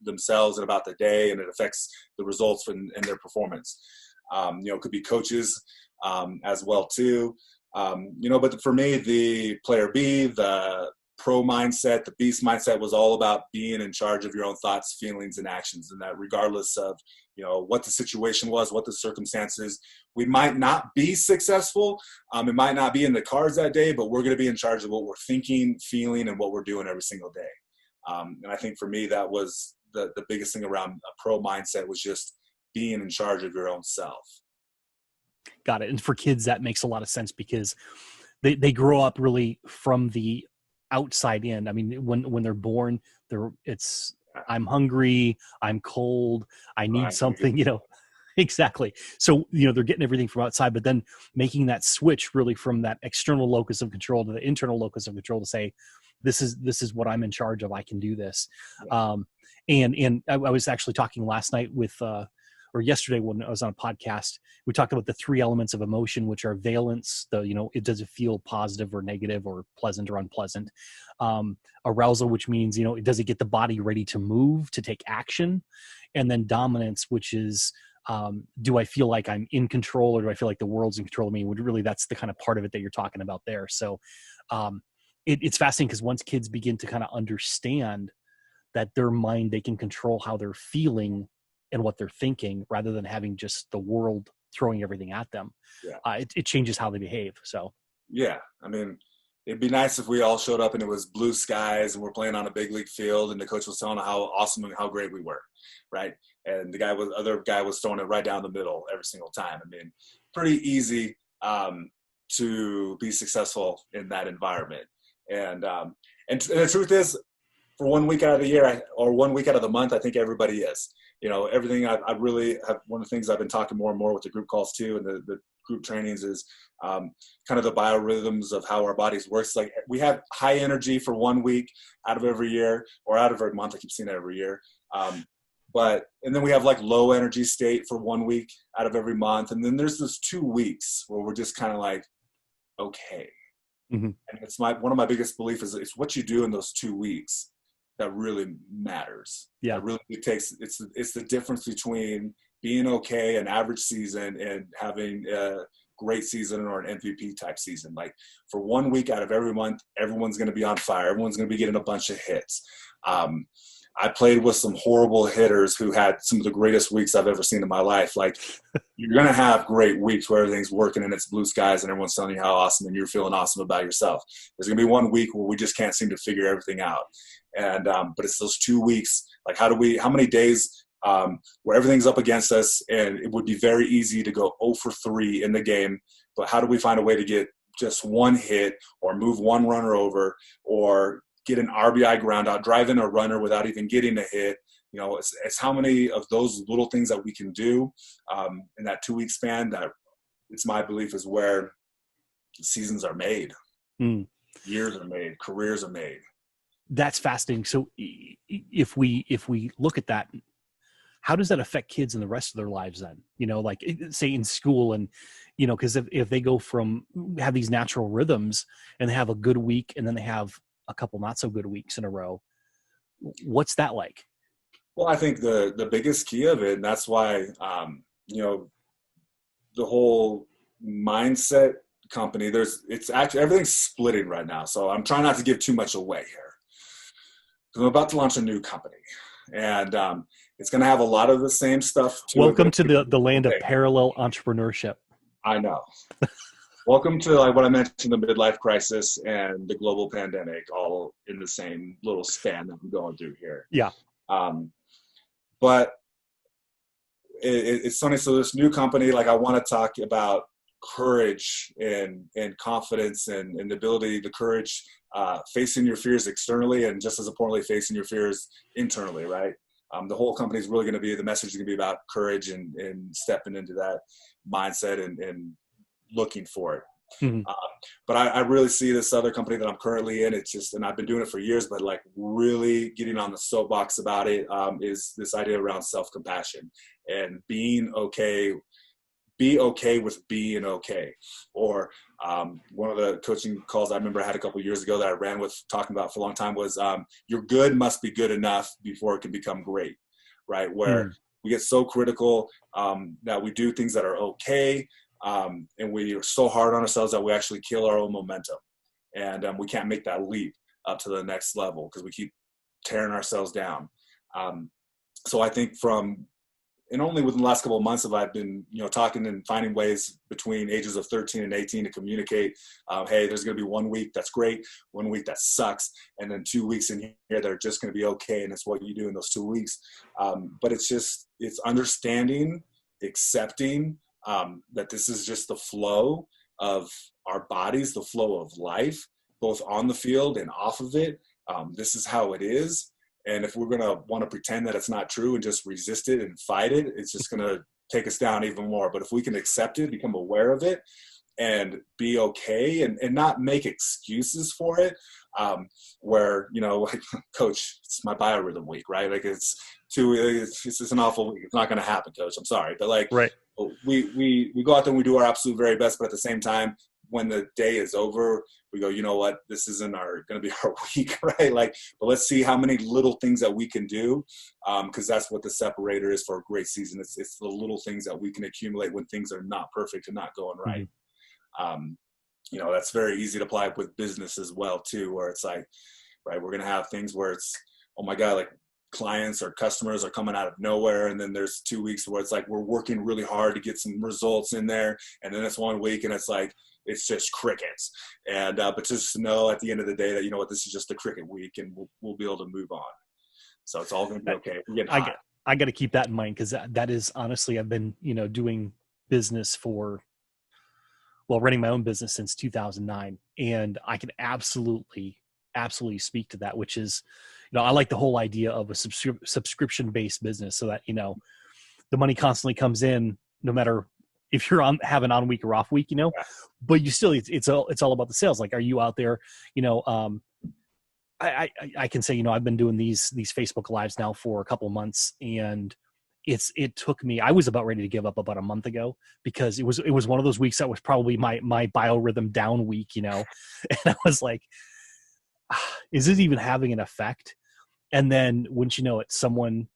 [SPEAKER 2] themselves and about the day, and it affects the results and their performance. You know, it could be coaches as well too. You know, but for me, the player B, the pro mindset, the beast mindset was all about being in charge of your own thoughts, feelings, and actions. And that regardless of, you know, what the situation was, what the circumstances, we might not be successful. It might not be in the cards that day, but we're going to be in charge of what we're thinking, feeling, and what we're doing every single day. And I think for me, that was the biggest thing around a pro mindset, was just being in charge of your own self.
[SPEAKER 1] Got it. And for kids, that makes a lot of sense, because they grow up really from the outside in. I mean, when they're born, I'm hungry, I'm cold, I need something, you know. Exactly. So, you know, they're getting everything from outside, but then making that switch really from that external locus of control to the internal locus of control to say, this is what I'm in charge of. I can do this.
[SPEAKER 2] Yeah.
[SPEAKER 1] And I was actually talking last night with, or yesterday when I was on a podcast, we talked about the three elements of emotion, which are valence, does it feel positive or negative or pleasant or unpleasant? Arousal, which means, does it get the body ready to move, to take action? And then dominance, which is, do I feel like I'm in control, or do I feel like the world's in control of me? Really, that's the kind of part of it that you're talking about there. So it's fascinating, because once kids begin to kind of understand that their mind, they can control how they're feeling and what they're thinking, rather than having just the world throwing everything at them. Yeah. It changes how they behave. So,
[SPEAKER 2] yeah, I mean, it'd be nice if we all showed up and it was blue skies and we're playing on a big league field and the coach was telling how awesome and how great we were, right? And the other guy was throwing it right down the middle every single time. I mean, pretty easy to be successful in that environment. And the truth is, for 1 week out of the year, or 1 week out of the month, I think everybody is. Everything I really have, one of the things I've been talking more and more with the group calls too, and the group trainings, is kind of the biorhythms of how our bodies work. It's like we have high energy for 1 week out of every year, or out of every month. I keep seeing it every year. And then we have like low energy state for 1 week out of every month. And then there's this 2 weeks where we're just kind of like, okay. Mm-hmm. And it's one of my biggest beliefs is it's what you do in those 2 weeks that really matters. Yeah. That really it's the difference between being okay, an average season, and having a great season or an MVP type season. Like for 1 week out of every month, everyone's going to be on fire. Everyone's going to be getting a bunch of hits. I played with some horrible hitters who had some of the greatest weeks I've ever seen in my life. Like you're going to have great weeks where everything's working and it's blue skies and everyone's telling you how awesome and you're feeling awesome about yourself. There's going to be 1 week where we just can't seem to figure everything out. And, but it's those 2 weeks, like how many days where everything's up against us, and it would be very easy to go 0 for 3 in the game, but how do we find a way to get just one hit, or move one runner over, or get an RBI ground out, drive in a runner without even getting a hit? It's how many of those little things that we can do in that 2 week span that, it's my belief, is where seasons are made, years are made, careers are made.
[SPEAKER 1] That's fascinating. So if we look at that, how does that affect kids in the rest of their lives then? Like say in school, and, because if they go from have these natural rhythms and they have a good week and then they have a couple not so good weeks in a row, what's that like?
[SPEAKER 2] Well, I think the biggest key of it, and that's why, the whole mindset company, it's actually, everything's splitting right now. So I'm trying not to give too much away here. I'm about to launch a new company, and it's going to have a lot of the same stuff.
[SPEAKER 1] Welcome to the land of parallel entrepreneurship.
[SPEAKER 2] I know. Welcome to, like what I mentioned, the midlife crisis and the global pandemic, all in the same little span that I'm going through here.
[SPEAKER 1] Yeah.
[SPEAKER 2] But it's funny. So this new company, like I want to talk about courage and confidence and the ability, the courage, facing your fears externally, and just as importantly, facing your fears internally, right? The whole company is really going to be, the message is going to be about courage and stepping into that mindset and looking for it.
[SPEAKER 1] Mm-hmm.
[SPEAKER 2] But I really see this other company that I'm currently in. It's just, and I've been doing it for years, but like really getting on the soapbox about it, is this idea around self-compassion and being okay. Be okay with being okay. Or one of the coaching calls I remember I had a couple of years ago that I ran with, talking about for a long time, was your good must be good enough before it can become great, right? Where we get so critical that we do things that are okay, and we are so hard on ourselves that we actually kill our own momentum. And we can't make that leap up to the next level because we keep tearing ourselves down. So I think and only within the last couple of months have I been, talking and finding ways between ages of 13 and 18 to communicate, hey, there's going to be 1 week that's great, 1 week that sucks, and then 2 weeks in here that are just going to be okay, and it's what you do in those 2 weeks. But it's understanding, accepting that this is just the flow of our bodies, the flow of life, both on the field and off of it. This is how it is. And if we're going to want to pretend that it's not true and just resist it and fight it, it's just going to take us down even more. But if we can accept it, become aware of it, and be okay and not make excuses for it, where, like, coach, it's my biorhythm week, right? Like it's an awful week. It's not going to happen, coach. I'm sorry. But like,
[SPEAKER 1] right.
[SPEAKER 2] we go out there and we do our absolute very best. But at the same time, when the day is over, we go, you know what, this isn't going to be our week, right? Like, but let's see how many little things that we can do, because that's what the separator is for a great season. It's the little things that we can accumulate when things are not perfect and not going right. Mm-hmm. That's very easy to apply with business as well too, where it's like, right, we're going to have things where it's, oh my God, like clients or customers are coming out of nowhere, and then there's 2 weeks where it's like we're working really hard to get some results in there, and then it's 1 week and it's like it's just crickets. And but just to know at the end of the day that, you know what, this is just a cricket week, and we'll be able to move on. So it's all going to be okay.
[SPEAKER 1] I got to keep that in mind, because that is honestly, I've been doing business running my own business since 2009, and I can absolutely speak to that, which is, I like the whole idea of a subscription-based business, so that, the money constantly comes in, no matter if you're have an on week or off week,
[SPEAKER 2] Yeah.
[SPEAKER 1] but you still, it's all about the sales. Like, are you out there, I can say, I've been doing these Facebook Lives now for a couple of months, and it took me, I was about ready to give up about a month ago, because it was one of those weeks that was probably my biorhythm down week, and I was like, is it even having an effect? And then, wouldn't you know it, someone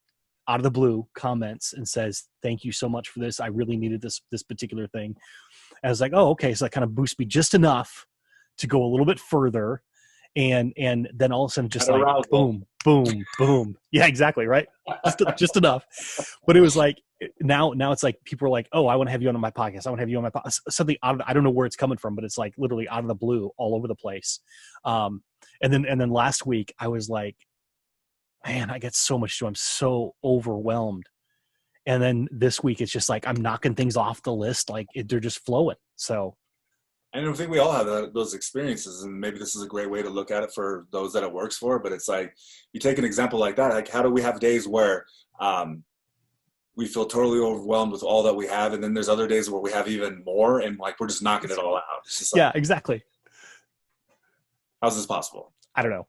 [SPEAKER 1] out of the blue comments and says, thank you so much for this. I really needed this particular thing. And I was like, oh, okay. So that kind of boosts me just enough to go a little bit further. And then all of a sudden, just like, boom, boom, boom. Yeah, exactly. Right. Just enough. But it was like, now it's like, people are like, oh, I want to have you on my podcast. I want to have you on my podcast. Something out of, I don't know where it's coming from, but it's like literally out of the blue, all over the place. And then last week I was like, man, I get so much to do. I'm so overwhelmed. And then this week, it's just like, I'm knocking things off the list. Like they're just flowing. So.
[SPEAKER 2] And I think we all have those experiences, and maybe this is a great way to look at it for those that it works for. But it's like, you take an example like that. Like, how do we have days where we feel totally overwhelmed with all that we have, and then there's other days where we have even more, and like we're just knocking it all out. It's just like,
[SPEAKER 1] yeah, exactly.
[SPEAKER 2] How's this possible?
[SPEAKER 1] I don't know.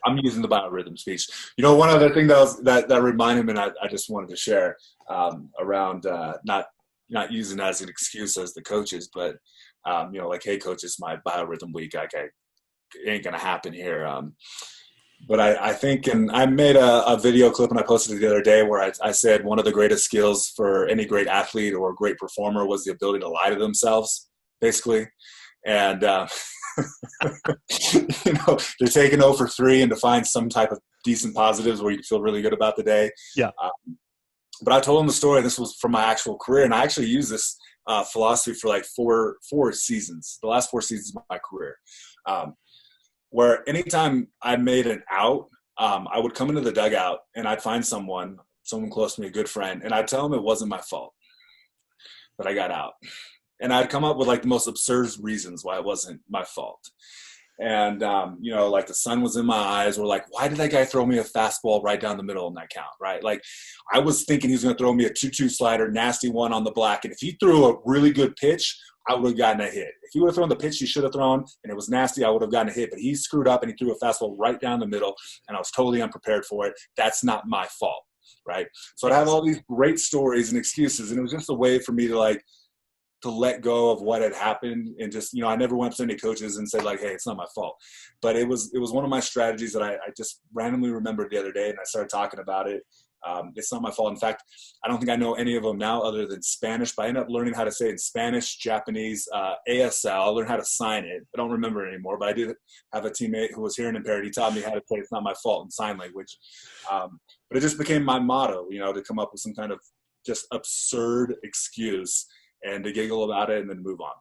[SPEAKER 2] I'm using the biorhythm speech. One other thing that reminded me, and I just wanted to share around not using that as an excuse as the coaches, but like, hey, coach, it's my biorhythm week. Like, it ain't gonna happen here. But I think, and I made a video clip and I posted it the other day where I said one of the greatest skills for any great athlete or great performer was the ability to lie to themselves. basically. And, they're taking 0 for 3 and to find some type of decent positives where you feel really good about the day.
[SPEAKER 1] Yeah.
[SPEAKER 2] But I told them the story. This was from my actual career. And I actually used this philosophy for like four seasons, the last 4 seasons of my career, where anytime I made an out, I would come into the dugout and I'd find someone close to me, a good friend, and I'd tell them it wasn't my fault that I got out. And I'd come up with like the most absurd reasons why it wasn't my fault. And, like the sun was in my eyes, or like, why did that guy throw me a fastball right down the middle in that count, right? Like I was thinking he was going to throw me a 2-2 slider, nasty one on the black. And if he threw a really good pitch, I would have gotten a hit. If he would have thrown the pitch he should have thrown and it was nasty, I would have gotten a hit. But he screwed up and he threw a fastball right down the middle, and I was totally unprepared for it. That's not my fault, right? So I'd have all these great stories and excuses, and it was just a way for me to let go of what had happened. And just, I never went up to any coaches and said like, hey, it's not my fault. But it was one of my strategies that I just randomly remembered the other day, and I started talking about it. It's not my fault. In fact, I don't think I know any of them now other than Spanish, but I ended up learning how to say it in Spanish, Japanese, ASL. I learned how to sign it. I don't remember it anymore, but I did have a teammate who was hearing impaired. He taught me how to say it's not my fault in sign language. But it just became my motto, to come up with some kind of just absurd excuse and to giggle about it and then move on.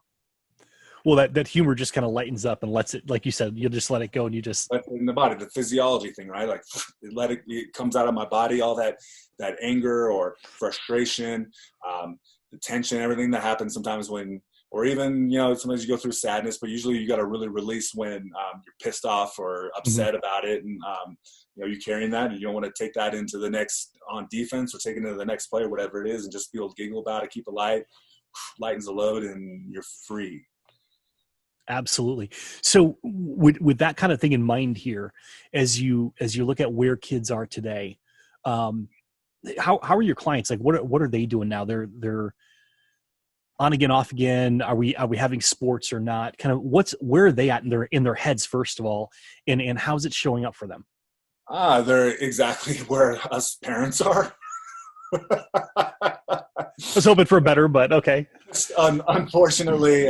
[SPEAKER 1] Well, that humor just kind of lightens up and lets it, like you said, you'll just let it go, and you just
[SPEAKER 2] in the body, the physiology thing, right? Like it comes out of my body, all that anger or frustration, the tension, everything that happens sometimes when, or even, sometimes you go through sadness, but usually you got to really release when you're pissed off or upset about it. And, you're carrying that, and you don't want to take that into the next on defense or take it into the next play or whatever it is, and just be able to giggle about it, keep it light, lightens the load, and you're free.
[SPEAKER 1] Absolutely. So with that kind of thing in mind here, as you look at where kids are today, how are your clients? Like, what are they doing now? They're on again, off again. Are we having sports or not? Kind of where are they at in their heads, first of all, and how's it showing up for them?
[SPEAKER 2] They're exactly where us parents are.
[SPEAKER 1] I was hoping for better, but okay.
[SPEAKER 2] Unfortunately,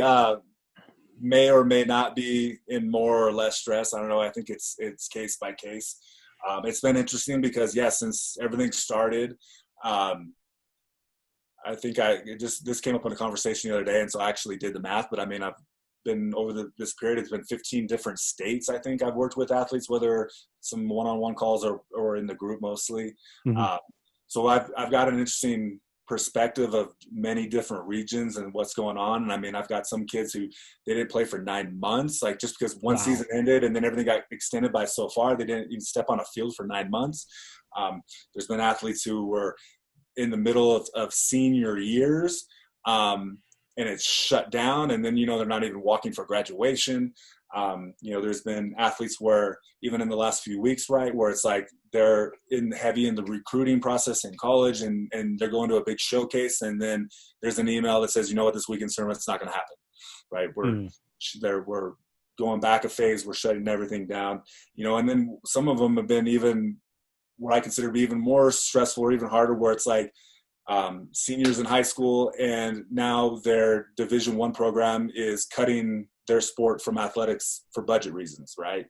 [SPEAKER 2] may or may not be in more or less stress. I don't know. I think it's case by case. It's been interesting because since everything started, I think this came up in a conversation the other day, and so I actually did the math. But I mean, I've been over this period. It's been 15 different states. I think I've worked with athletes, whether some one-on-one calls or in the group mostly.
[SPEAKER 1] Mm-hmm.
[SPEAKER 2] So I've got an interesting perspective of many different regions and what's going on. And I mean, I've got some kids who they didn't play for 9 months, like just because one season ended and then everything got extended by so far, they didn't even step on a field for 9 months. There's been athletes who were in the middle of senior years, and it's shut down. And then, they're not even walking for graduation. There's been athletes where even in the last few weeks, right, where it's like they're heavy in the recruiting process in college and they're going to a big showcase, and then there's an email that says, this weekend's tournament's not going to happen, right? We're going back a phase, we're shutting everything down, and then some of them have been even what I consider to be even more stressful or even harder, where it's like seniors in high school, and now their Division I program is cutting their sport from athletics for budget reasons, right?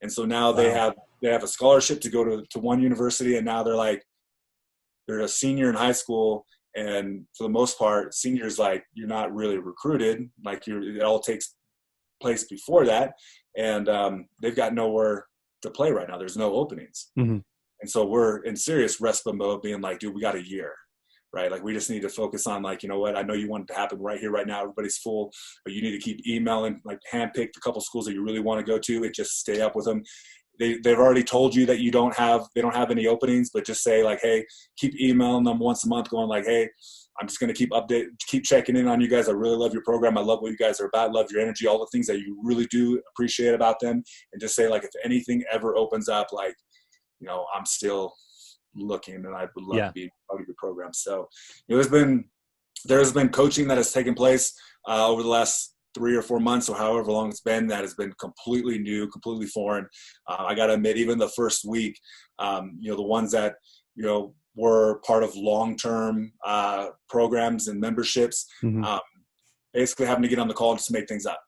[SPEAKER 2] And so now they have a scholarship to go to one university, and now they're a senior in high school, and for the most part, seniors, like, you're not really recruited, like it all takes place before that, and they've got nowhere to play right now. There's no openings.
[SPEAKER 1] Mm-hmm.
[SPEAKER 2] And so we're in serious RESPA mode, being like, dude, we got a year, right? Like, we just need to focus on, like, what, I know you want it to happen right here, right now. Everybody's full, but you need to keep emailing, like, handpick the couple schools that you really want to go to, and just stay up with them. They've already told you that they don't have any openings, but just say, like, hey, keep emailing them once a month, going like, hey, I'm just going to keep checking in on you guys. I really love your program. I love what you guys are about. Love your energy, all the things that you really do appreciate about them. And just say, like, if anything ever opens up, like, I'm still looking, and I would love to be part of your program. So, there's been coaching that has taken place over the last 3 or 4 months, or however long it's been, that has been completely new, completely foreign. I got to admit, even the first week, the ones that, were part of long-term programs and memberships,
[SPEAKER 1] mm-hmm.
[SPEAKER 2] basically having to get on the call just to make things up.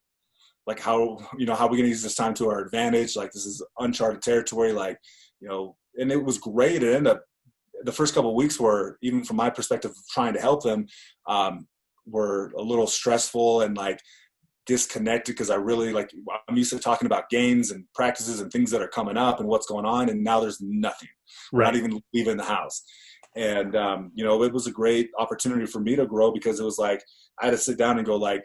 [SPEAKER 2] Like how are we going to use this time to our advantage? Like this is uncharted territory. Like, and it was great. It ended up, the first couple of weeks were, even from my perspective, trying to help them, were a little stressful and like disconnected, because I'm used to talking about games and practices and things that are coming up and what's going on. And now there's nothing. We're not even leaving the house. And, it was a great opportunity for me to grow, because it was like, I had to sit down and go like,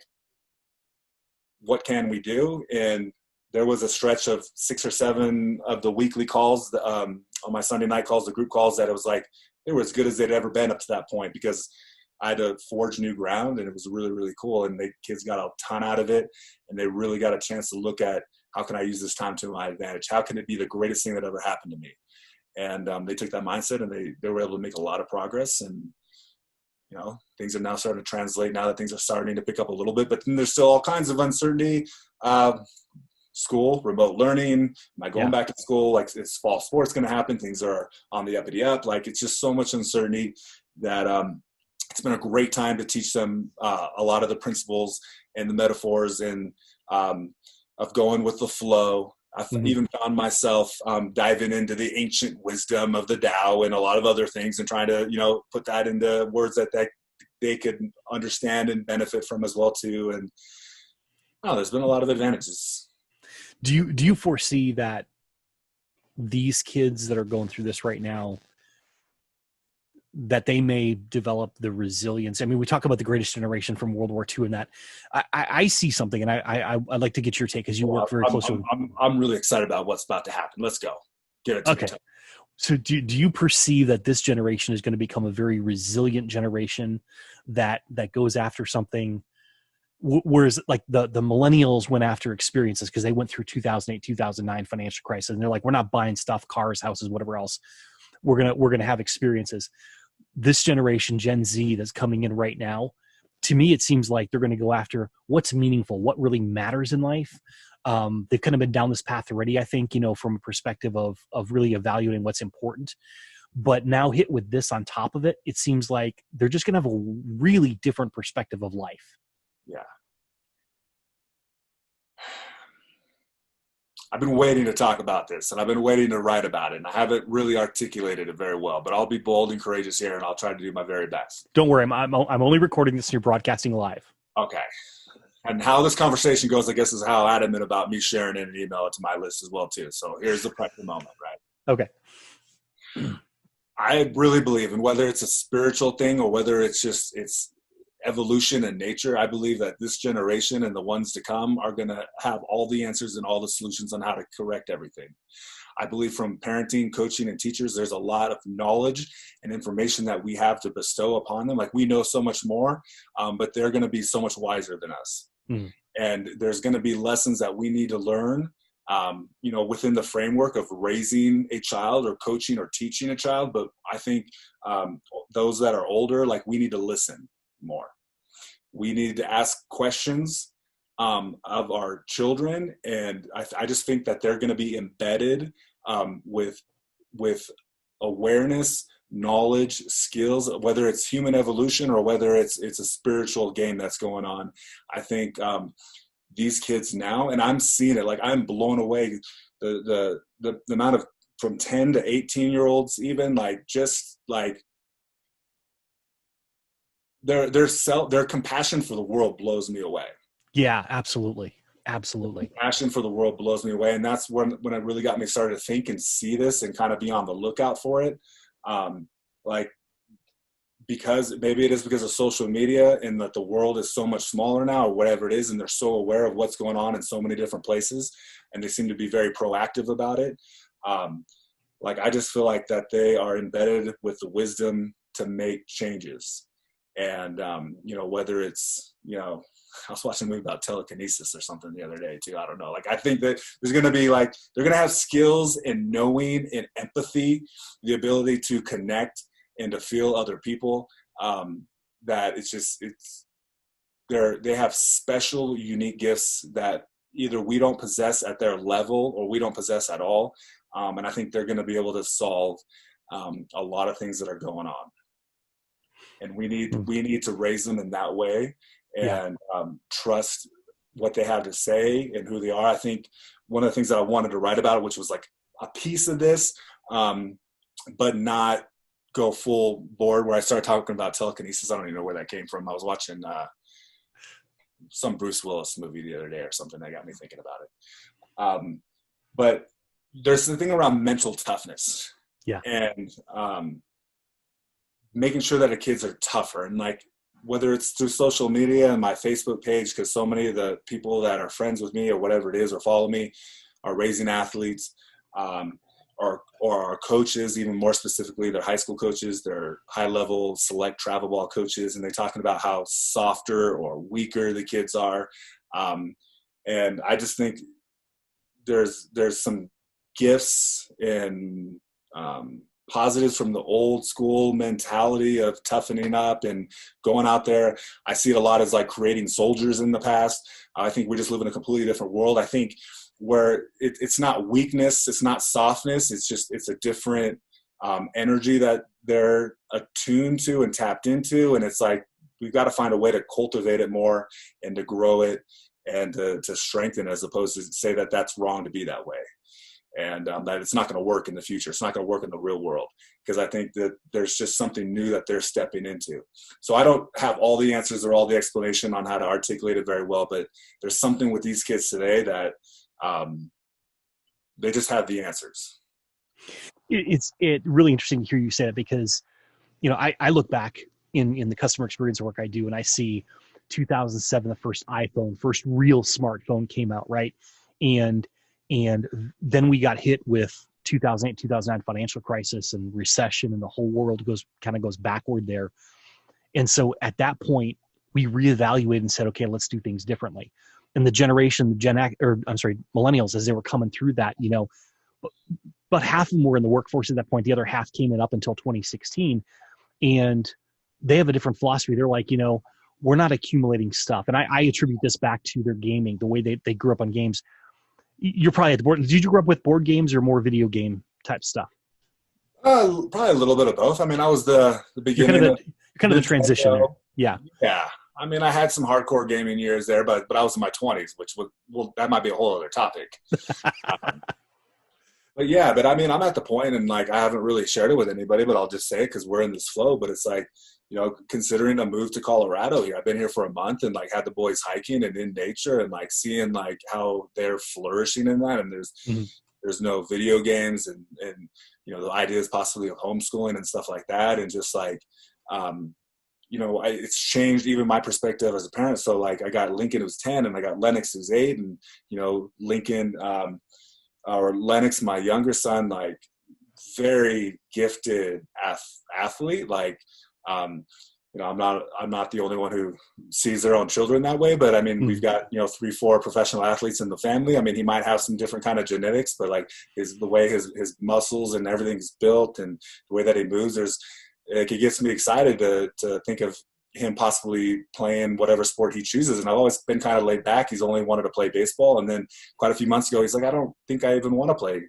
[SPEAKER 2] what can we do? And there was a stretch of 6 or 7 of the weekly calls, on my Sunday night calls, the group calls, that it was like, they were as good as they'd ever been up to that point, because I had to forge new ground, and it was really, really cool. And the kids got a ton out of it, and they really got a chance to look at, how can I use this time to my advantage? How can it be the greatest thing that ever happened to me? And they took that mindset, and they were able to make a lot of progress. And, things are now starting to translate, now that things are starting to pick up a little bit, but then there's still all kinds of uncertainty. School, remote learning, am I going back to school? Like, is fall sports going to happen? Things are on the uppity up. Like, it's just so much uncertainty that it's been a great time to teach them a lot of the principles and the metaphors and of going with the flow. I've even found myself diving into the ancient wisdom of the Tao and a lot of other things, and trying to, put that into words that they could understand and benefit from as well too. And there's been a lot of advantages.
[SPEAKER 1] Do you foresee that these kids that are going through this right now, that they may develop the resilience? I mean, we talk about the greatest generation from World War II, and that I see something, and I'd like to get your take, because you work very closely with.
[SPEAKER 2] I'm really excited about what's about to happen. Let's go. Get it.
[SPEAKER 1] Okay. So do you perceive that this generation is going to become a very resilient generation that goes after something? Whereas like the millennials went after experiences, because they went through 2008, 2009 financial crisis, and they're like, we're not buying stuff, cars, houses, whatever else. We're going to have experiences. This generation, Gen Z, that's coming in right now, to me, it seems like they're going to go after what's meaningful, what really matters in life. They've kind of been down this path already, I think, from a perspective of really evaluating what's important. But now hit with this on top of it, it seems like they're just going to have a really different perspective of life.
[SPEAKER 2] Yeah. I've been waiting to talk about this, and I've been waiting to write about it, and I haven't really articulated it very well, but I'll be bold and courageous here, and I'll try to do my very best.
[SPEAKER 1] Don't worry. I'm only recording this, and you're broadcasting live.
[SPEAKER 2] Okay. And how this conversation goes, I guess, is how adamant about me sharing in an email to my list as well too. So here's the practical moment, right?
[SPEAKER 1] Okay.
[SPEAKER 2] I really believe, and whether it's a spiritual thing or whether it's evolution and nature, I believe that this generation and the ones to come are going to have all the answers and all the solutions on how to correct everything. I believe from parenting, coaching, and teachers, there's a lot of knowledge and information that we have to bestow upon them. Like, we know so much more, but they're going to be so much wiser than us. And there's going to be lessons that we need to learn, within the framework of raising a child or coaching or teaching a child. But I think those that are older, like, we need to listen more. We need to ask questions of our children, and I just think that they're going to be embedded with awareness, knowledge, skills, whether it's human evolution or whether it's a spiritual game that's going on. I think these kids now, and I'm seeing it, like, I'm blown away, the amount of, from 10 to 18 year olds, even, like, just like their compassion for the world blows me away.
[SPEAKER 1] Yeah, absolutely.
[SPEAKER 2] Passion for the world blows me away. And that's when it really got me started to think and see this and kind of be on the lookout for it. Because maybe it is because of social media and that the world is so much smaller now, or whatever it is. And they're so aware of what's going on in so many different places, and they seem to be very proactive about it. I just feel like that they are embedded with the wisdom to make changes. And, whether it's, I was watching a movie about telekinesis or something the other day too. I don't know. Like, I think that there's going to be they're going to have skills in knowing and empathy, the ability to connect and to feel other people. That they have special, unique gifts that either we don't possess at their level or we don't possess at all. And I think they're going to be able to solve a lot of things that are going on. And we need to raise them in that way.
[SPEAKER 1] Yeah.
[SPEAKER 2] and trust what they have to say and who they are. I think one of the things that I wanted to write about, which was like a piece of this, but not go full board, where I started talking about telekinesis. I don't even know where that came from. I was watching some Bruce Willis movie the other day or something that got me thinking about it. But there's the thing around mental toughness, and making sure that the kids are tougher. And like, whether it's through social media and my Facebook page, because so many of the people that are friends with me or whatever it is or follow me are raising athletes, or our coaches, even more specifically, they're high school coaches, they're high-level select travel ball coaches, and they're talking about how softer or weaker the kids are. And I just think there's some gifts and positives from the old school mentality of toughening up and going out there. I see it a lot as like creating soldiers in the past. I think we just live in a completely different world. I think where it's not weakness, it's not softness, it's a different energy that they're attuned to and tapped into. And it's like, we've got to find a way to cultivate it more and to grow it and to strengthen it, as opposed to say that that's wrong to be that way. And that it's not going to work in the future. It's not going to work in the real world, because I think that there's just something new that they're stepping into. So I don't have all the answers or all the explanation on how to articulate it very well, but there's something with these kids today that they just have the answers.
[SPEAKER 1] It's really interesting to hear you say it, because, I look back in the customer experience work I do, and I see 2007, the first iPhone, first real smartphone came out, right? And then we got hit with 2008, 2009 financial crisis and recession, and the whole world goes backward there. And so at that point, we reevaluated and said, okay, let's do things differently. And the generation, millennials, as they were coming through that, but half of them were in the workforce at that point. The other half came in up until 2016. And they have a different philosophy. They're like, we're not accumulating stuff. And I attribute this back to their gaming, the way they grew up on games. You're probably at the board. Did you grow up with board games or more video game type stuff?
[SPEAKER 2] Probably a little bit of both. I mean, I was the beginning.
[SPEAKER 1] You're kind of the transition there. Yeah.
[SPEAKER 2] Yeah. I mean, I had some hardcore gaming years there, but I was in my 20s, which that might be a whole other topic. But I mean, I'm at the point, and like, I haven't really shared it with anybody, but I'll just say it because we're in this flow. But it's like, considering a move to Colorado here, I've been here for a month and like had the boys hiking and in nature and like seeing like how they're flourishing in that. And there's no video games and the ideas possibly of homeschooling and stuff like that. And just like, it's changed even my perspective as a parent. So like, I got Lincoln, who's 10, and I got Lennox, who's 8, and Lincoln, or Lennox, my younger son, like very gifted athlete. Like, I'm not the only one who sees their own children that way, but I mean, we've got, 3-4 professional athletes in the family. I mean, he might have some different kind of genetics, but like the way his muscles and everything's built and the way that he moves, it gets me excited to think of him possibly playing whatever sport he chooses. And I've always been kind of laid back. He's only wanted to play baseball. And then quite a few months ago, he's like, I don't think I even want to play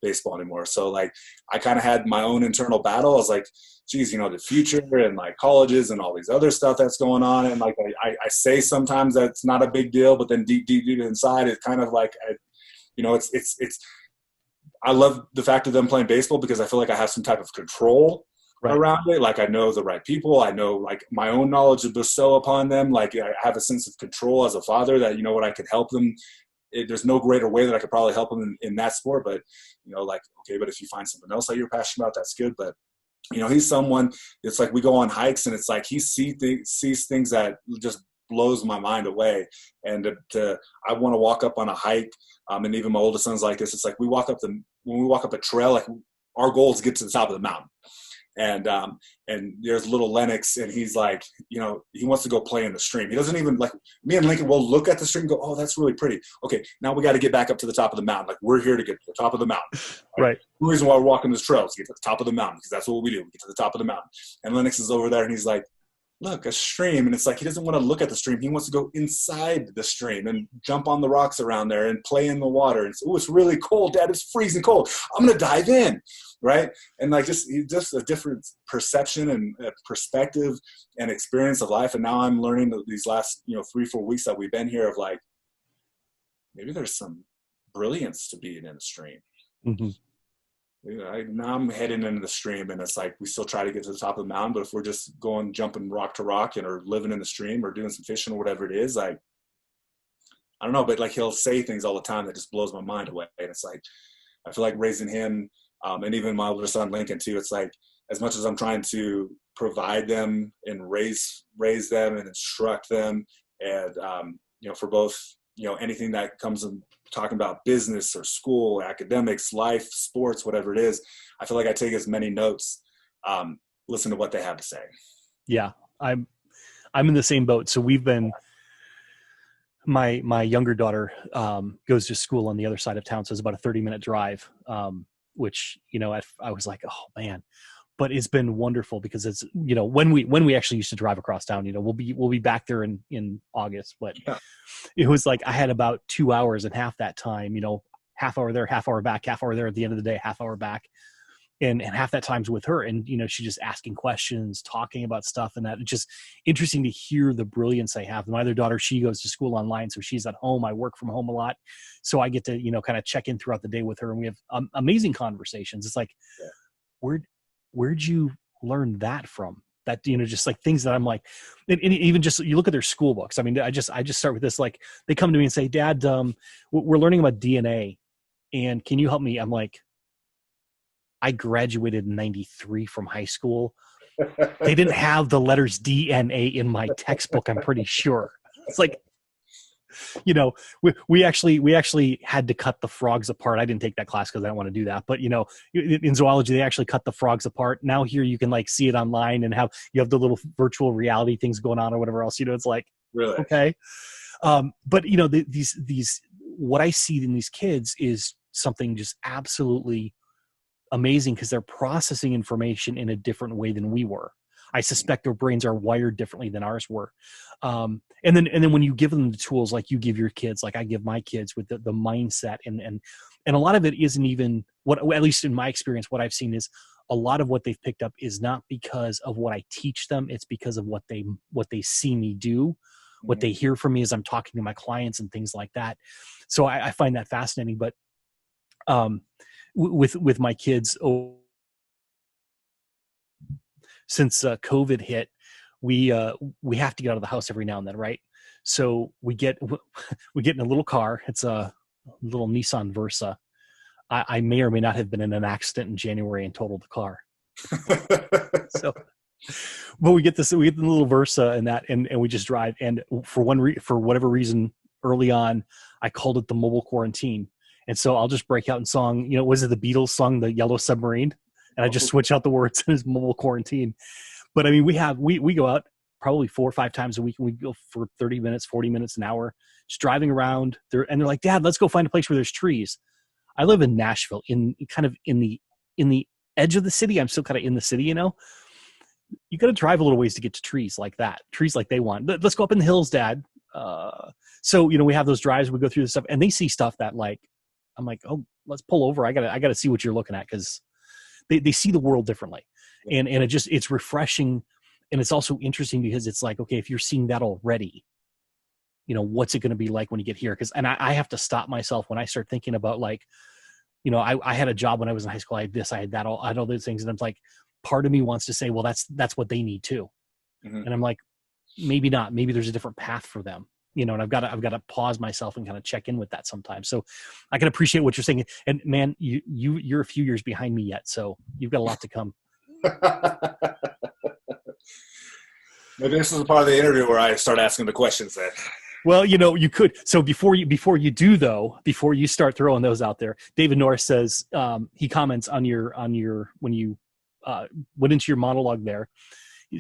[SPEAKER 2] baseball anymore. So like, I kind of had my own internal battle. I was like, geez, the future and like colleges and all these other stuff that's going on. And like, I say sometimes that's not a big deal, but then deep inside, it's kind of like, I love the fact of them playing baseball because I feel like I have some type of control around it. Like, I know the right people. I know like my own knowledge to bestow upon them. Like, I have a sense of control as a father that, I could help them. There's no greater way that I could probably help them in that sport, but like, okay, but if you find something else that you're passionate about, that's good. But he's someone, it's like we go on hikes and it's like he sees things that just blows my mind away. And I want to walk up on a hike. And even my oldest son's like this. It's like when we walk up a trail, like our goal is to get to the top of the mountain. And there's little Lennox, and he's like, he wants to go play in the stream. He doesn't even, like, me and Lincoln will look at the stream and go, oh, that's really pretty. Okay, now we got to get back up to the top of the mountain. Like, we're here to get to the top of the mountain.
[SPEAKER 1] Right.
[SPEAKER 2] The reason why we're walking this trail is to get to the top of the mountain, because that's what we do. We get to the top of the mountain. And Lennox is over there, and he's like, look, a stream. And it's like, he doesn't want to look at the stream. He wants to go inside the stream and jump on the rocks around there and play in the water. And it's really cold, Dad. It's freezing cold. I'm going to dive in. Right. And like, just a different perception and perspective and experience of life. And now I'm learning these last, 3-4 weeks that we've been here of like, maybe there's some brilliance to being in a stream.
[SPEAKER 1] Mm-hmm.
[SPEAKER 2] Now I'm heading into the stream, and it's like we still try to get to the top of the mountain, but if we're just going jumping rock to rock or living in the stream or doing some fishing or whatever it is, like, I don't know, but like he'll say things all the time that just blows my mind away. And it's like, I feel like raising him, and even my older son Lincoln too, it's like, as much as I'm trying to provide them and raise them and instruct them, and for both, anything that comes in talking about business or school, academics, life, sports, whatever it is, I feel like I take as many notes, listen to what they have to say.
[SPEAKER 1] Yeah, I'm in the same boat. So we've been, my younger daughter goes to school on the other side of town, so it's about a 30-minute drive, which I was like, oh man. But it's been wonderful because it's, when we actually used to drive across town, we'll be back there in August, but yeah. It was like I had about 2 hours, and half that time, half hour there, half hour back, half hour there at the end of the day, half hour back. And half that time's with her. And, she's just asking questions, talking about stuff. And that it's just interesting to hear the brilliance I have. My other daughter, she goes to school online. So she's at home. I work from home a lot. So I get to, kind of check in throughout the day with her. And we have amazing conversations. It's like, yeah. Where'd you learn that from? That, just like things that I'm like, and even just, you look at their school books. I mean, I just start with this, like they come to me and say, Dad, we're learning about DNA, and can you help me? I'm like, I graduated in 93 from high school. They didn't have the letters DNA in my textbook, I'm pretty sure. It's like, we actually had to cut the frogs apart. I didn't take that class because I don't want to do that. But, in zoology, they actually cut the frogs apart. Now here you can like see it online and you have the little virtual reality things going on or whatever else, it's like,
[SPEAKER 2] really?
[SPEAKER 1] Okay. But these, what I see in these kids is something just absolutely amazing because they're processing information in a different way than we were. I suspect their brains are wired differently than ours were. And then when you give them the tools, like you give your kids, like I give my kids with the mindset and a lot of it isn't even what, at least in my experience, what I've seen is a lot of what they've picked up is not because of what I teach them. It's because of what they see me do, what they hear from me as I'm talking to my clients and things like that. So I find that fascinating, but, with my kids, since COVID hit, we have to get out of the house every now and then, right? So we get in a little car. It's a little Nissan Versa. I may or may not have been in an accident in January and totaled the car. So, but we get the little Versa and we just drive. And for whatever reason, early on, I called it the mobile quarantine. And so I'll just break out in song, was it the Beatles song, The Yellow Submarine? And I just switch out the words in his mobile quarantine. But I mean, we go out probably 4 or 5 times a week, and we go for 30 minutes, 40 minutes, an hour, just driving around there. And they're like, Dad, let's go find a place where there's trees. I live in Nashville, in the edge of the city. I'm still kind of in the city, You got to drive a little ways to get to trees like that, trees like they want. Let's go up in the hills, Dad. So we have those drives. We go through this stuff, and they see stuff that like, I'm like, oh, let's pull over. I gotta see what you're looking at, because they see the world differently. And it's refreshing. And it's also interesting because it's like, okay, if you're seeing that already, what's it going to be like when you get here? And I have to stop myself when I start thinking about like, I had a job when I was in high school. I had this, I had that, I had all those things. And I'm like, part of me wants to say, well, that's what they need too. Mm-hmm. And I'm like, maybe not, maybe there's a different path for them. And I've got to pause myself and kind of check in with that sometimes. So I can appreciate what you're saying. And man, you're a few years behind me yet. So you've got a lot to come.
[SPEAKER 2] Maybe this is the part of the interview where I start asking the questions then.
[SPEAKER 1] Well, you could. So before you do though, before you start throwing those out there, David Norris says, he comments on your, when you went into your monologue there,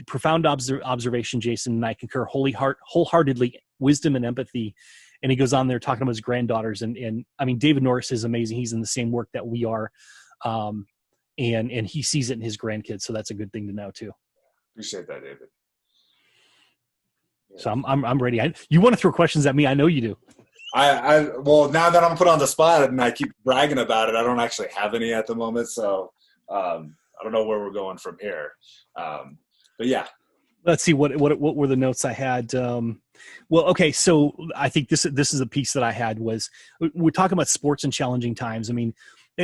[SPEAKER 1] profound observation, Jason, and I concur wholeheartedly, wisdom and empathy. And he goes on there talking about his granddaughters. And I mean, David Norris is amazing. He's in the same work that we are. And he sees it in his grandkids. So that's a good thing to know too.
[SPEAKER 2] Appreciate that, David.
[SPEAKER 1] So I'm ready. You want to throw questions at me? I know you do.
[SPEAKER 2] Well, now that I'm put on the spot and I keep bragging about it, I don't actually have any at the moment. So I don't know where we're going from here. But yeah.
[SPEAKER 1] Let's see what were the notes I had. Well, okay, so I think this is a piece that I had was we're talking about sports in challenging times. I mean,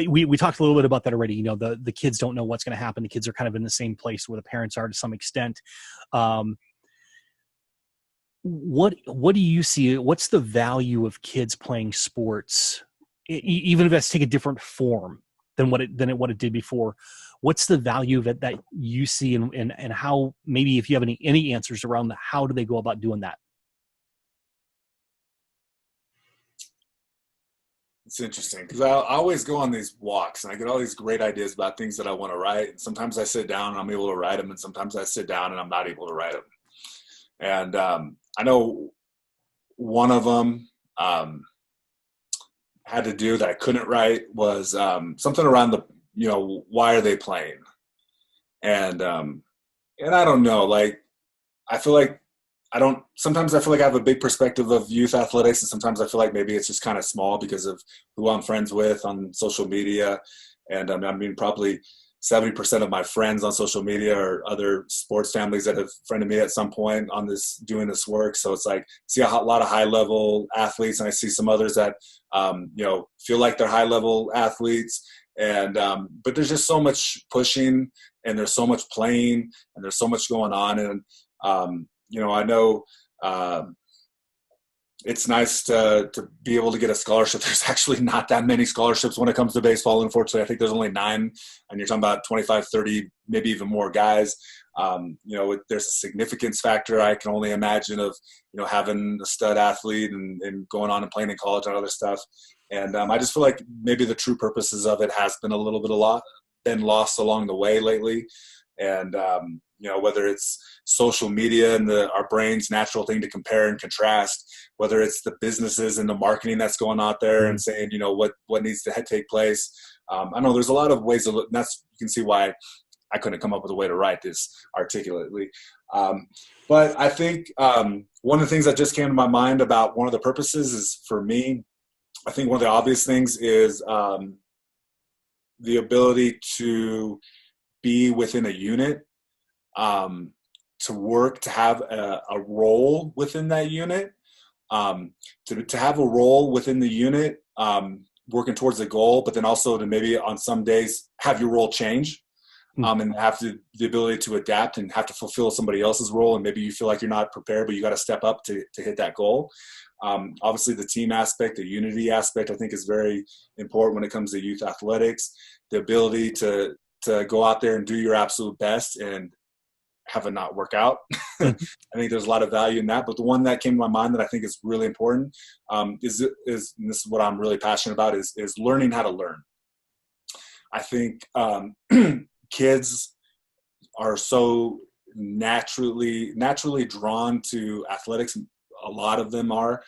[SPEAKER 1] we talked a little bit about that already. You know, the kids don't know what's going to happen. The kids are kind of in the same place where the parents are to some extent. What do you see? What's the value of kids playing sports, even if that's take a different form than what it did before? What's the value of it that you see, and how, maybe if you have any answers around that, how do they go about doing that?
[SPEAKER 2] It's interesting because I always go on these walks and I get all these great ideas about things that I want to write. And sometimes I sit down and I'm able to write them, and sometimes I sit down and I'm not able to write them. And I know one of them had to do that I couldn't write was something around why are they playing? And I don't know, like, I feel like sometimes I feel like I have a big perspective of youth athletics, and sometimes I feel like maybe it's just kind of small because of who I'm friends with on social media. And I mean, probably 70% of my friends on social media are other sports families that have friended me at some point on doing this work. So it's like, see a lot of high level athletes, and I see some others that, feel like they're high level athletes. And, but there's just so much pushing, and there's so much playing, and there's so much going on. And, I know, it's nice to be able to get a scholarship. There's actually not that many scholarships when it comes to baseball. Unfortunately, I think there's only 9, and you're talking about 25, 30, maybe even more guys. There's a significance factor I can only imagine of, having a stud athlete and going on and playing in college and other stuff. And I just feel like maybe the true purposes of it has been a little bit been lost along the way lately. And, whether it's social media and our brain's natural thing to compare and contrast, whether it's the businesses and the marketing that's going out there and saying, what needs to take place. I know there's a lot of ways to look, and you can see why I couldn't come up with a way to write this articulately. But I think one of the things that just came to my mind about one of the purposes is, for me, I think one of the obvious things is the ability to be within a unit, to work, to have a role within that unit, to have a role within the unit, working towards a goal, but then also to maybe on some days have your role change, and have the ability to adapt and have to fulfill somebody else's role. And maybe you feel like you're not prepared, but you got to step up to hit that goal. Obviously the team aspect, the unity aspect, I think is very important when it comes to youth athletics. The ability to go out there and do your absolute best and have it not work out. I think there's a lot of value in that. But the one that came to my mind that I think is really important is, and this is what I'm really passionate about, is learning how to learn. I think kids are so naturally drawn to athletics. A lot of them are.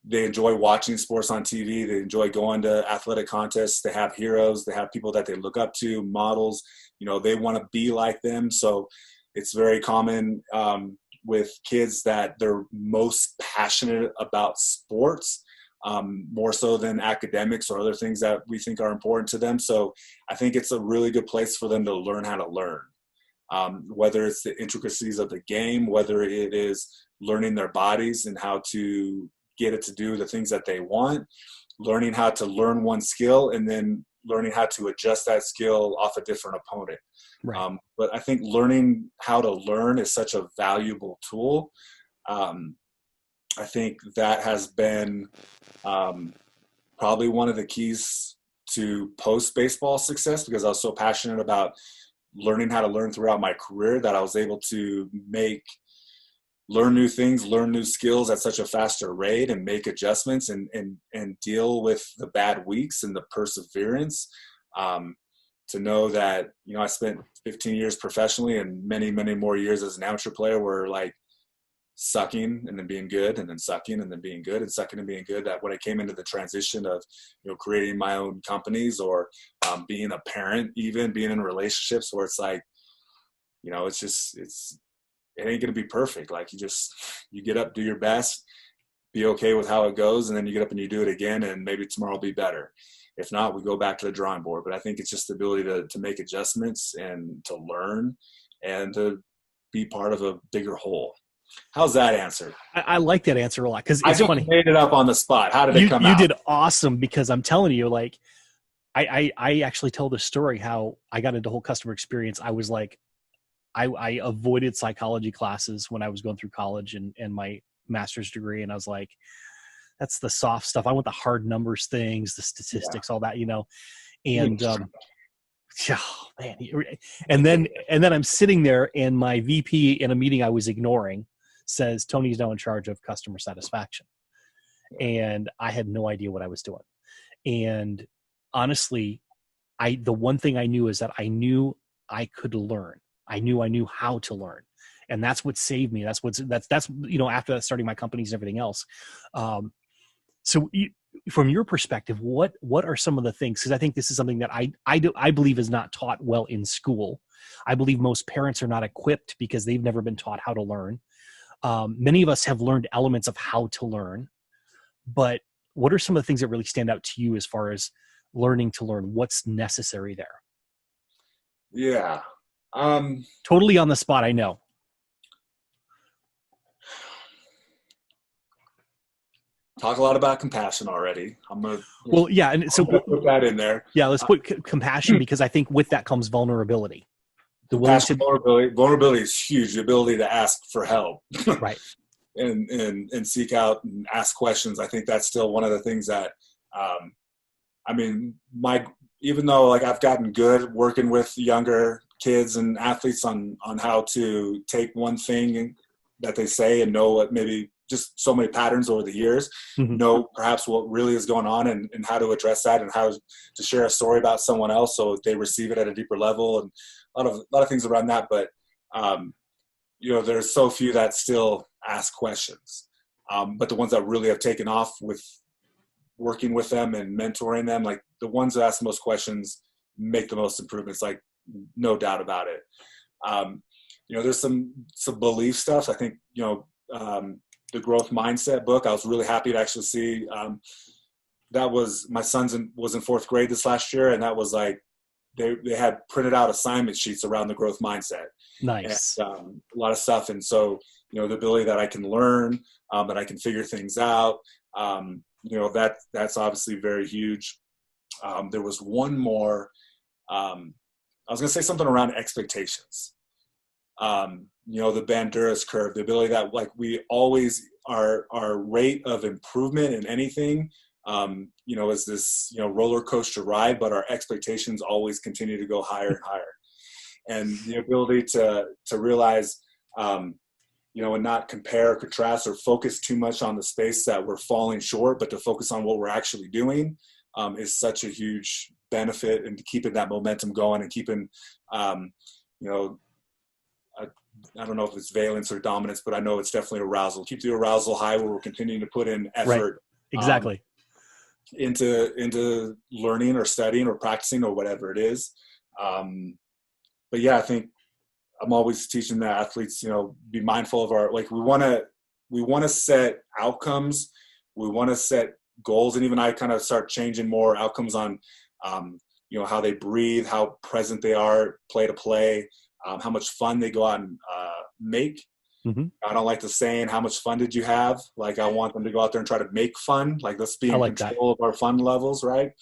[SPEAKER 2] They enjoy watching sports on TV. They enjoy going to athletic contests. They have heroes. They have people that they look up to, models. They want to be like them. So it's very common with kids that they're most passionate about sports, more so than academics or other things that we think are important to them. So I think it's a really good place for them to learn how to learn, whether it's the intricacies of the game, whether it is learning their bodies and how to get it to do the things that they want, learning how to learn one skill, and then learning how to adjust that skill off a different opponent. Right. But I think learning how to learn is such a valuable tool. I think that has been probably one of the keys to post-baseball success, because I was so passionate about learning how to learn throughout my career that I was able to learn new things, learn new skills at such a faster rate, and make adjustments and deal with the bad weeks and the perseverance, to know that, I spent 15 years professionally and many, many more years as an amateur player were like sucking and then being good, and then sucking and then being good, and sucking and being good. That when I came into the transition of, creating my own companies, or being a parent, even being in relationships where it's like, it ain't going to be perfect. Like you get up, do your best, be okay with how it goes. And then you get up and you do it again, and maybe tomorrow will be better. If not, we go back to the drawing board. But I think it's just the ability to make adjustments and to learn and to be part of a bigger whole. How's that answer?
[SPEAKER 1] I like that answer a lot, because
[SPEAKER 2] I
[SPEAKER 1] it's
[SPEAKER 2] just
[SPEAKER 1] funny.
[SPEAKER 2] made it up on the spot. How did it come out?
[SPEAKER 1] You did awesome, because I'm telling you, like, I actually tell the story how I got into whole customer experience. I was like, I avoided psychology classes when I was going through college and my master's degree. And I was like, that's the soft stuff. I want the hard numbers things, the statistics, all that, and, oh, man. And then I'm sitting there, and my VP in a meeting I was ignoring says, Tony's now in charge of customer satisfaction. And I had no idea what I was doing. And honestly, the one thing I knew is that I knew I could learn. I knew how to learn. And that's what saved me. That's after that, starting my companies and everything else. So from your perspective, what are some of the things? Because I think this is something that I believe is not taught well in school. I believe most parents are not equipped because they've never been taught how to learn. Many of us have learned elements of how to learn, but what are some of the things that really stand out to you as far as learning to learn? What's necessary there?
[SPEAKER 2] Yeah.
[SPEAKER 1] Totally on the spot, I know.
[SPEAKER 2] Talk a lot about compassion already.
[SPEAKER 1] And so
[SPEAKER 2] put that in there.
[SPEAKER 1] Yeah, let's put compassion, because I think with that comes vulnerability.
[SPEAKER 2] Vulnerability is huge. The ability to ask for help,
[SPEAKER 1] right,
[SPEAKER 2] and seek out and ask questions. I think that's still one of the things that, even though like I've gotten good working with younger kids and athletes on how to take one thing that they say and know what maybe just so many patterns over the years, know perhaps what really is going on and how to address that and how to share a story about someone else so they receive it at a deeper level, and a lot of things around that. But, there's so few that still ask questions. But the ones that really have taken off with working with them and mentoring them, like the ones that ask the most questions make the most improvements, like no doubt about it. There's some belief stuff. I think, the growth mindset book, I was really happy to actually see, that was my son's was in 4th grade this last year. And that was like, they had printed out assignment sheets around the growth mindset.
[SPEAKER 1] Nice.
[SPEAKER 2] And, a lot of stuff. And so, the ability that I can learn, that I can figure things out, that's obviously very huge. There was one more, I was going to say something around expectations. The Banduras curve, the ability that like we always our rate of improvement in anything, is this, roller coaster ride, but our expectations always continue to go higher and higher. And the ability to realize, and not compare or contrast or focus too much on the space that we're falling short, but to focus on what we're actually doing, is such a huge benefit, and keeping that momentum going and keeping, I don't know if it's valence or dominance, but I know it's definitely arousal. Keep the arousal high where we're continuing to put in effort.
[SPEAKER 1] Right. Exactly.
[SPEAKER 2] Into learning or studying or practicing or whatever it is. But yeah, I think I'm always teaching the athletes, be mindful of we want to set outcomes. We want to set goals. And even I kind of start changing more outcomes on, how they breathe, how present they are, play to play, how much fun they go out and make. I don't like the saying, how much fun did you have? Like, I want them to go out there and try to make fun. Like, let's be in control of our fun levels, right?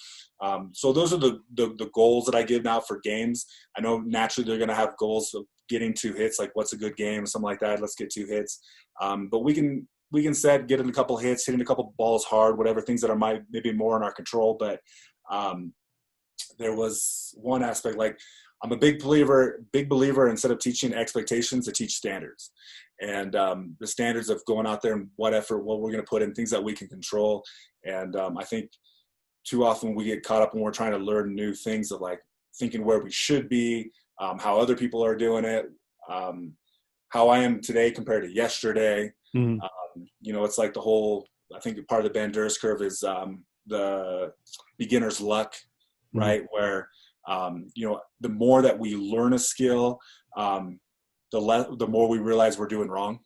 [SPEAKER 2] So those are the goals that I give now for games. I know naturally they're going to have goals of getting 2 hits, like what's a good game, something like that. Let's get 2 hits. But we can set, getting a couple hits, hitting a couple balls hard, whatever, things that are maybe more in our control. But there was one aspect, like, I'm a big believer instead of teaching expectations, to teach standards. And the standards of going out there and what effort, what we're going to put in, things that we can control. And I think too often we get caught up when we're trying to learn new things of like thinking where we should be, how other people are doing it, how I am today compared to yesterday. It's like the whole, I think part of the Banduras curve is the beginner's luck, right? Where, the more that we learn a skill, the more we realize we're doing wrong.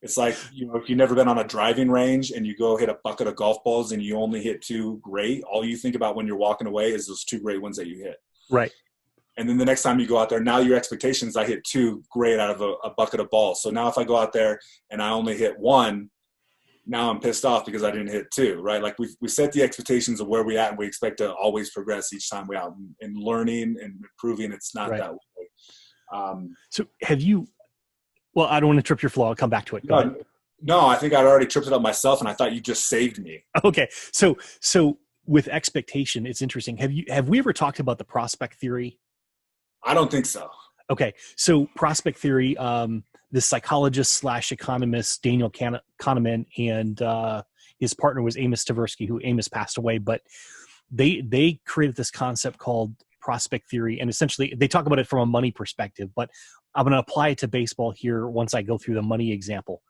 [SPEAKER 2] It's like, if you've never been on a driving range and you go hit a bucket of golf balls and you only hit 2 great, all you think about when you're walking away is those 2 great ones that you hit.
[SPEAKER 1] Right.
[SPEAKER 2] And then the next time you go out there, now your expectations, I hit 2 great out of a bucket of balls. So now if I go out there and I only hit 1, now I'm pissed off because I didn't hit 2, right? Like we set the expectations of where we at, and we expect to always progress each time we out and learning and improving. It's not that way.
[SPEAKER 1] So have you, well, I don't want to trip your flow. I'll come back to it. Go ahead.
[SPEAKER 2] No, I think I'd already tripped it up myself, and I thought you just saved me.
[SPEAKER 1] Okay. So with expectation, it's interesting. Have we ever talked about the prospect theory?
[SPEAKER 2] I don't think so.
[SPEAKER 1] Okay. So prospect theory, the psychologist / economist, Daniel Kahneman, and his partner was Amos Tversky, who Amos passed away, but they created this concept called prospect theory. And essentially they talk about it from a money perspective, but I'm going to apply it to baseball here once I go through the money example.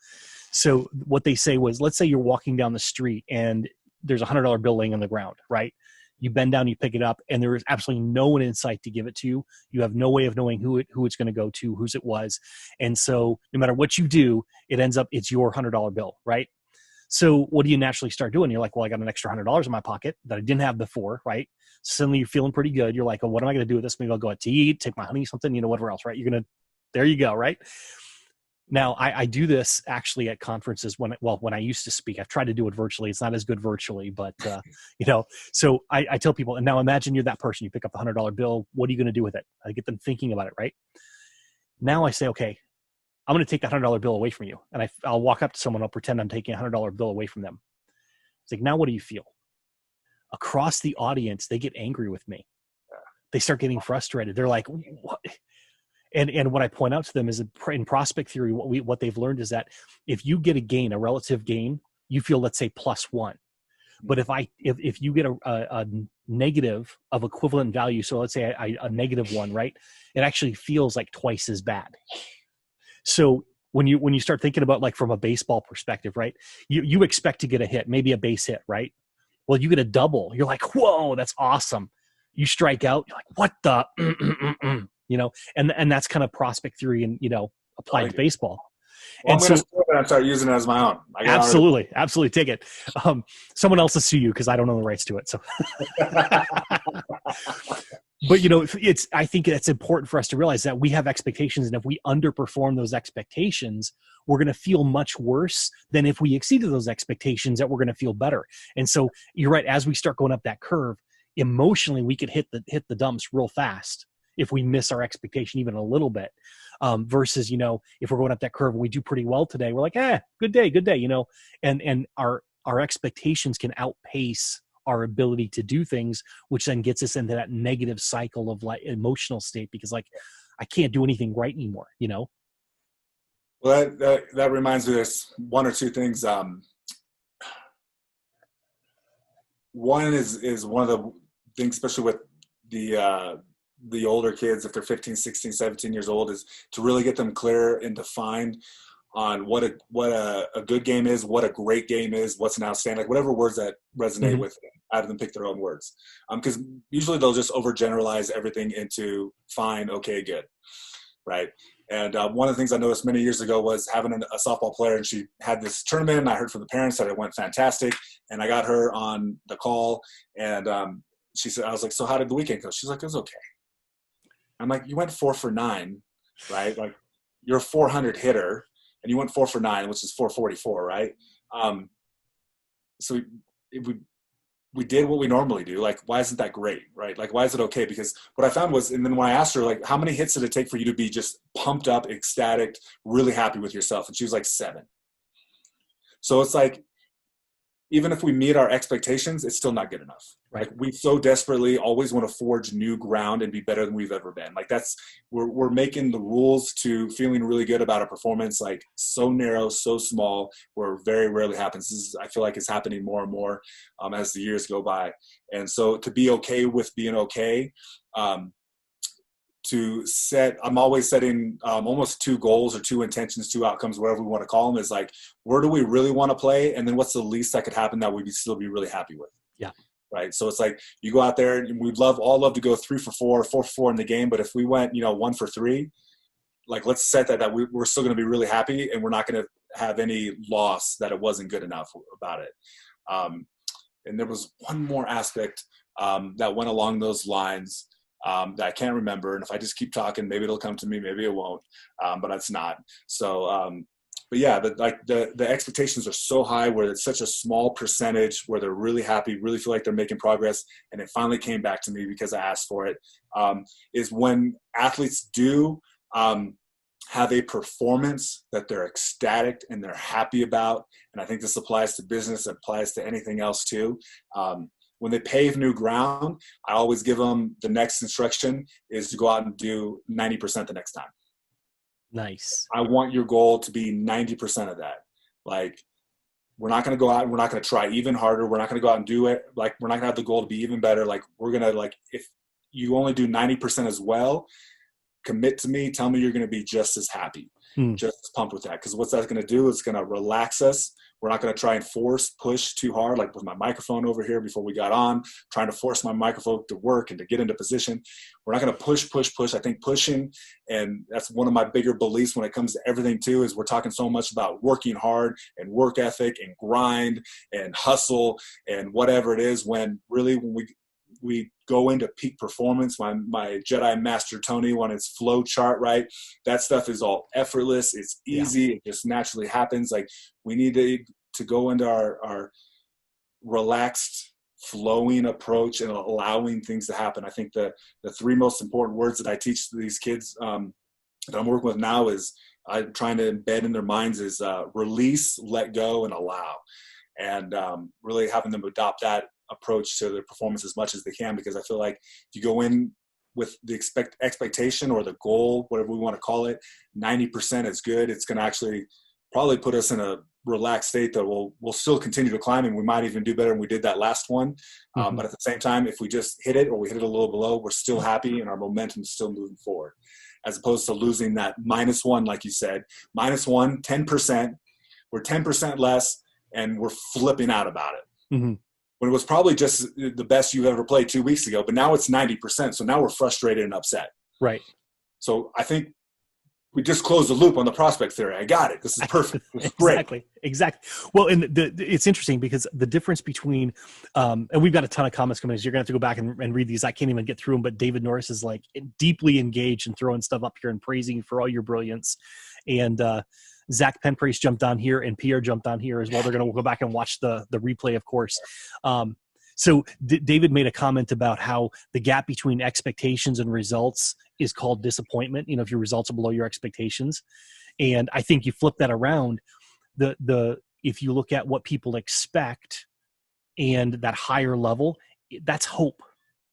[SPEAKER 1] So what they say was, let's say you're walking down the street and there's $100 bill laying on the ground, right? You bend down, you pick it up, and there is absolutely no one in sight to give it to you. You have no way of knowing who it's going to go to, whose it was. And so no matter what you do, it ends up, it's your $100 bill, right? So what do you naturally start doing? You're like, well, I got an extra $100 in my pocket that I didn't have before, right? Suddenly you're feeling pretty good. You're like, oh, what am I going to do with this? Maybe I'll go out to eat, take my honey, something, whatever else, right? There you go, right? Now, I do this actually at conferences when I used to speak. I've tried to do it virtually. It's not as good virtually, but, so I tell people, and now imagine you're that person. You pick up the $100 bill. What are you going to do with it? I get them thinking about it, right? Now I say, okay, I'm going to take that $100 bill away from you. And I'll walk up to someone. I'll pretend I'm taking a $100 bill away from them. It's like, now what do you feel? Across the audience, they get angry with me. They start getting frustrated. They're like, what? And what I point out to them is in prospect theory, what they've learned is that if you get a relative gain, you feel, let's say, +1. But if you get a negative of equivalent value, so let's say a -1, right? It actually feels like twice as bad. So when you start thinking about, like, from a baseball perspective, right? You expect to get a hit, maybe a base hit, right? Well, you get a double. You're like, whoa, that's awesome. You strike out. You're like, what the? And that's kind of prospect theory and, applied to baseball.
[SPEAKER 2] Well, I'm going to steal it and start using it as my own.
[SPEAKER 1] Absolutely. Take it. Someone else will sue you because I don't know the rights to it. So, but I think it's important for us to realize that we have expectations, and if we underperform those expectations, we're going to feel much worse than if we exceeded those expectations, that we're going to feel better. And so you're right. As we start going up that curve, emotionally, we could hit the dumps real fast if we miss our expectation even a little bit, versus, if we're going up that curve and we do pretty well today, we're like, good day, and our expectations can outpace our ability to do things, which then gets us into that negative cycle of, like, emotional state, because, like, I can't do anything right anymore,
[SPEAKER 2] Well, that reminds me, there's one or two things. One is one of the things, especially with the older kids, if they're 15, 16, 17 years old, is to really get them clear and defined on what a good game is, what a great game is, what's an outstanding, like whatever words that resonate with them, have them pick their own words. Because usually they'll just overgeneralize everything into fine, okay, good, right? And one of the things I noticed many years ago was having a softball player, and she had this tournament, and I heard from the parents that it went fantastic, and I got her on the call, and she said, I was like, so how did the weekend go? She's like, it was okay. I'm like, you went 4 for 9, right? Like, you're a 400 hitter, and you went 4 for 9, which is 444, right? So we did what we normally do. Like, why isn't that great, right? Like, why is it okay? Because what I found was, and then when I asked her, like, how many hits did it take for you to be just pumped up, ecstatic, really happy with yourself? And she was like, 7. So it's like, even if we meet our expectations, it's still not good enough.
[SPEAKER 1] Right.
[SPEAKER 2] Like, we so desperately always want to forge new ground and be better than we've ever been. Like, we're making the rules to feeling really good about a performance, like, so narrow, so small, where very rarely happens. I feel like it's happening more and more as the years go by. And so to be okay with being okay, I'm always setting almost 2 goals or 2 intentions, 2 outcomes, whatever we want to call them, is like, where do we really want to play? And then what's the least that could happen that we'd still be really happy with?
[SPEAKER 1] Yeah.
[SPEAKER 2] right? So it's like you go out there and we'd all love to go 3 for 4, 4 for 4 in the game. But if we went, 1 for 3, like let's set that we're still going to be really happy and we're not going to have any loss that it wasn't good enough about it. And there was one more aspect that went along those lines that I can't remember. And if I just keep talking, maybe it'll come to me, maybe it won't, but it's not. So, but yeah, the expectations are so high where it's such a small percentage where they're really happy, really feel like they're making progress. And it finally came back to me because I asked for it, is when athletes do have a performance that they're ecstatic and they're happy about. And I think this applies to business, it applies to anything else too. When they pave new ground, I always give them the next instruction is to go out and do 90% the next time.
[SPEAKER 1] Nice.
[SPEAKER 2] I want your goal to be 90% of that. Like, we're not going to go out and we're not going to try even harder. We're not going to go out and do it. Like, we're not going to have the goal to be even better. Like, we're going to, like, if you only do 90% as well, commit to me, tell me you're going to be just as happy, just as pumped with that. Because what's that going to do is going to relax us. We're not going to try and push too hard, like with my microphone over here before we got on, trying to force my microphone to work and to get into position. We're not going to push. I think pushing, and that's one of my bigger beliefs when it comes to everything too, is we're talking so much about working hard and work ethic and grind and hustle and whatever it is, when really when we go into peak performance, my Jedi Master Tony on his flow chart, right? That stuff is all effortless. It's easy. Yeah. It just naturally happens. Like, we need to go into our relaxed, flowing approach and allowing things to happen. I think the 3 most important words that I teach to these kids that I'm working with now is I'm trying to embed in their minds is release, let go, and allow. And really having them adopt that approach to their performance as much as they can, because I feel like if you go in with the expectation or the goal, whatever we want to call it, 90% is good. It's going to actually probably put us in a relaxed state that we'll still continue to climb, and we might even do better than we did that last one. But at the same time, if we just hit it or we hit it a little below, we're still happy and our momentum is still moving forward, as opposed to losing that -1, like you said, -1, 10%. We're 10% less and we're flipping out about it.
[SPEAKER 1] Mm-hmm.
[SPEAKER 2] When it was probably just the best you've ever played 2 weeks ago, but now it's 90%. So now we're frustrated and upset.
[SPEAKER 1] Right.
[SPEAKER 2] So I think we just closed the loop on the prospect theory. I got it. This is perfect. This is great.
[SPEAKER 1] Exactly. Well, and it's interesting because the difference between, and we've got a ton of comments coming in. So you're going to have to go back and read these. I can't even get through them, but David Norris is like deeply engaged and throwing stuff up here and praising you for all your brilliance. And, Zach Penprace jumped on here and Pierre jumped on here as well. They're going to go back and watch the replay, of course. So David made a comment about how the gap between expectations and results is called disappointment. If your results are below your expectations. And I think you flip that around, if you look at what people expect and that higher level, that's hope.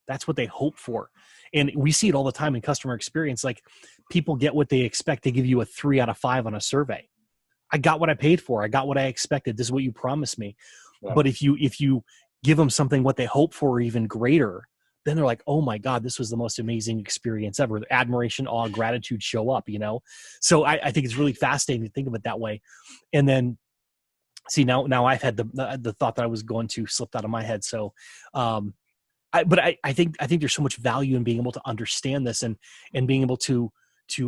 [SPEAKER 1] That's what they hope for. And we see it all the time in customer experience. Like, people get what they expect. They give you a 3 out of 5 on a survey. I got what I paid for. I got what I expected. This is what you promised me. Yeah. But if you give them something what they hope for or even greater, then they're like, oh my God, this was the most amazing experience ever. Admiration, awe, gratitude show up, So I think it's really fascinating to think of it that way. And then see, now I've had the thought that I was going to slipped out of my head. So, but I think there's so much value in being able to understand this and being able to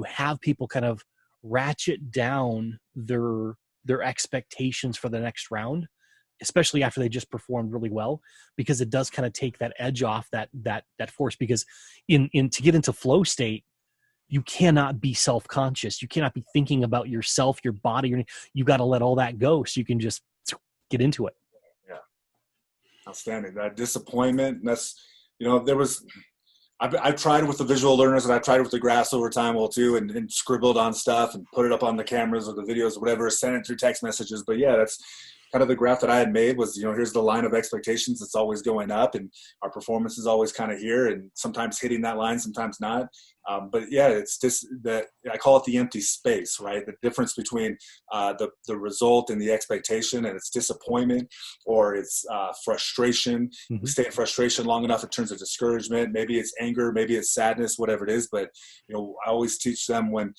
[SPEAKER 1] have people kind of ratchet down their expectations for the next round, especially after they just performed really well, because it does kind of take that edge off that force. Because to get into flow state, you cannot be self-conscious. You cannot be thinking about yourself, your body. You got to let all that go so you can just get into it.
[SPEAKER 2] Outstanding. That disappointment. That's, I've tried with the visual learners and I've tried with the graphs over time too, and scribbled on stuff and put it up on the cameras or the videos or whatever, sent it through text messages. But yeah, that's kind of the graph that I had made was, here's the line of expectations. It's always going up and our performance is always kind of here and sometimes hitting that line, sometimes not. But yeah, it's just that I call it the empty space, right? The difference between the result and the expectation, and it's disappointment or it's frustration. Mm-hmm. We stay in frustration long enough, it turns to discouragement. Maybe it's anger, maybe it's sadness, whatever it is. But I always teach them when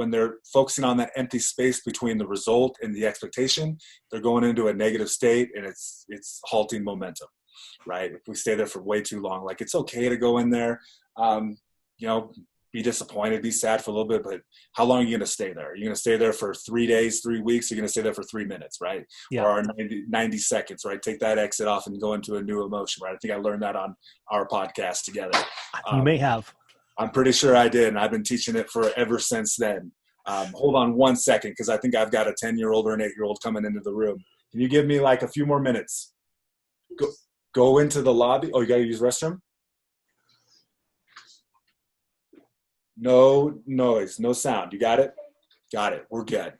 [SPEAKER 2] they're focusing on that empty space between the result and the expectation, they're going into a negative state and it's halting momentum. right? If we stay there for way too long, like it's okay to go in there, you know, be disappointed, be sad for a little bit, but how long are you going to stay there? You're going to stay there for 3 days, 3 weeks. You're going to stay there for 3 minutes, right?
[SPEAKER 1] Yeah.
[SPEAKER 2] Or 90 seconds, right? Take that exit off and go into a new emotion, right? I think I learned that on our podcast together.
[SPEAKER 1] You may have.
[SPEAKER 2] I'm pretty sure I did, and I've been teaching it for ever since then. Hold on 1 second, because I think I've got a 10-year-old or an 8-year-old coming into the room. Can you give me like a few more minutes? Go into the lobby. Oh, you got to use the restroom? No noise, no sound. You got it? Got it. We're good.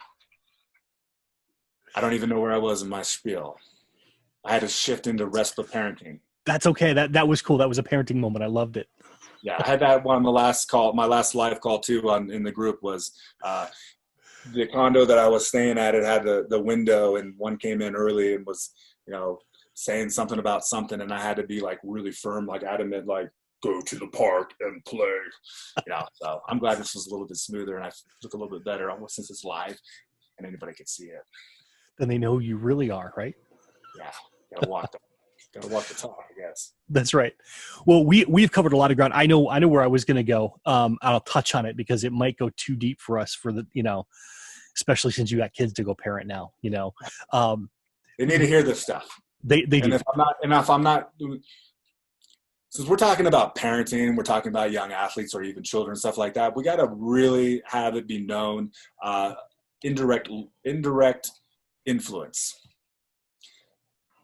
[SPEAKER 2] I don't even know where I was in my spiel. I had to shift into restful parenting.
[SPEAKER 1] That's okay. That was cool. That was a parenting moment. I loved it.
[SPEAKER 2] Yeah, I had that one on the last call. My last live call too in the group was the condo that I was staying at. It had the window, and one came in early and was, saying something about something, and I had to be like really firm, like adamant, like, go to the park and play. So I'm glad this was a little bit smoother and I look a little bit better almost since it's live and anybody can see it.
[SPEAKER 1] Then they know who you really are, right?
[SPEAKER 2] Yeah, gotta walk the talk, I guess.
[SPEAKER 1] That's right. Well, we've covered a lot of ground. I know where I was going to go. I'll touch on it because it might go too deep for us for the, especially since you got kids to go parent now.
[SPEAKER 2] They need to hear this stuff.
[SPEAKER 1] They do.
[SPEAKER 2] And if I'm not. Since we're talking about parenting, we're talking about young athletes or even children, stuff like that, we got to really have it be known, indirect influence,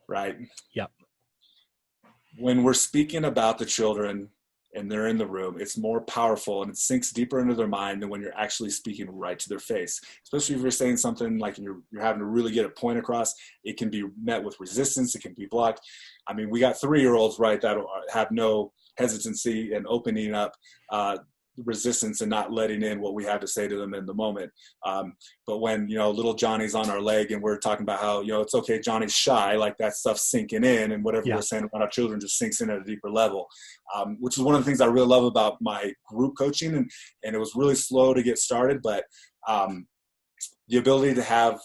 [SPEAKER 2] right?
[SPEAKER 1] Yep.
[SPEAKER 2] When we're speaking about the children and they're in the room, it's more powerful and it sinks deeper into their mind than when you're actually speaking right to their face. Especially if you're saying something like you're having to really get a point across, it can be met with resistance, it can be blocked. I mean, we got 3-year-olds, right, that have no hesitancy in opening up resistance and not letting in what we have to say to them in the moment. But when, little Johnny's on our leg and we're talking about how, it's okay, Johnny's shy, like that stuff's sinking in, and whatever we're saying about our children just sinks in at a deeper level, which is one of the things I really love about my group coaching. And it was really slow to get started, but the ability to have,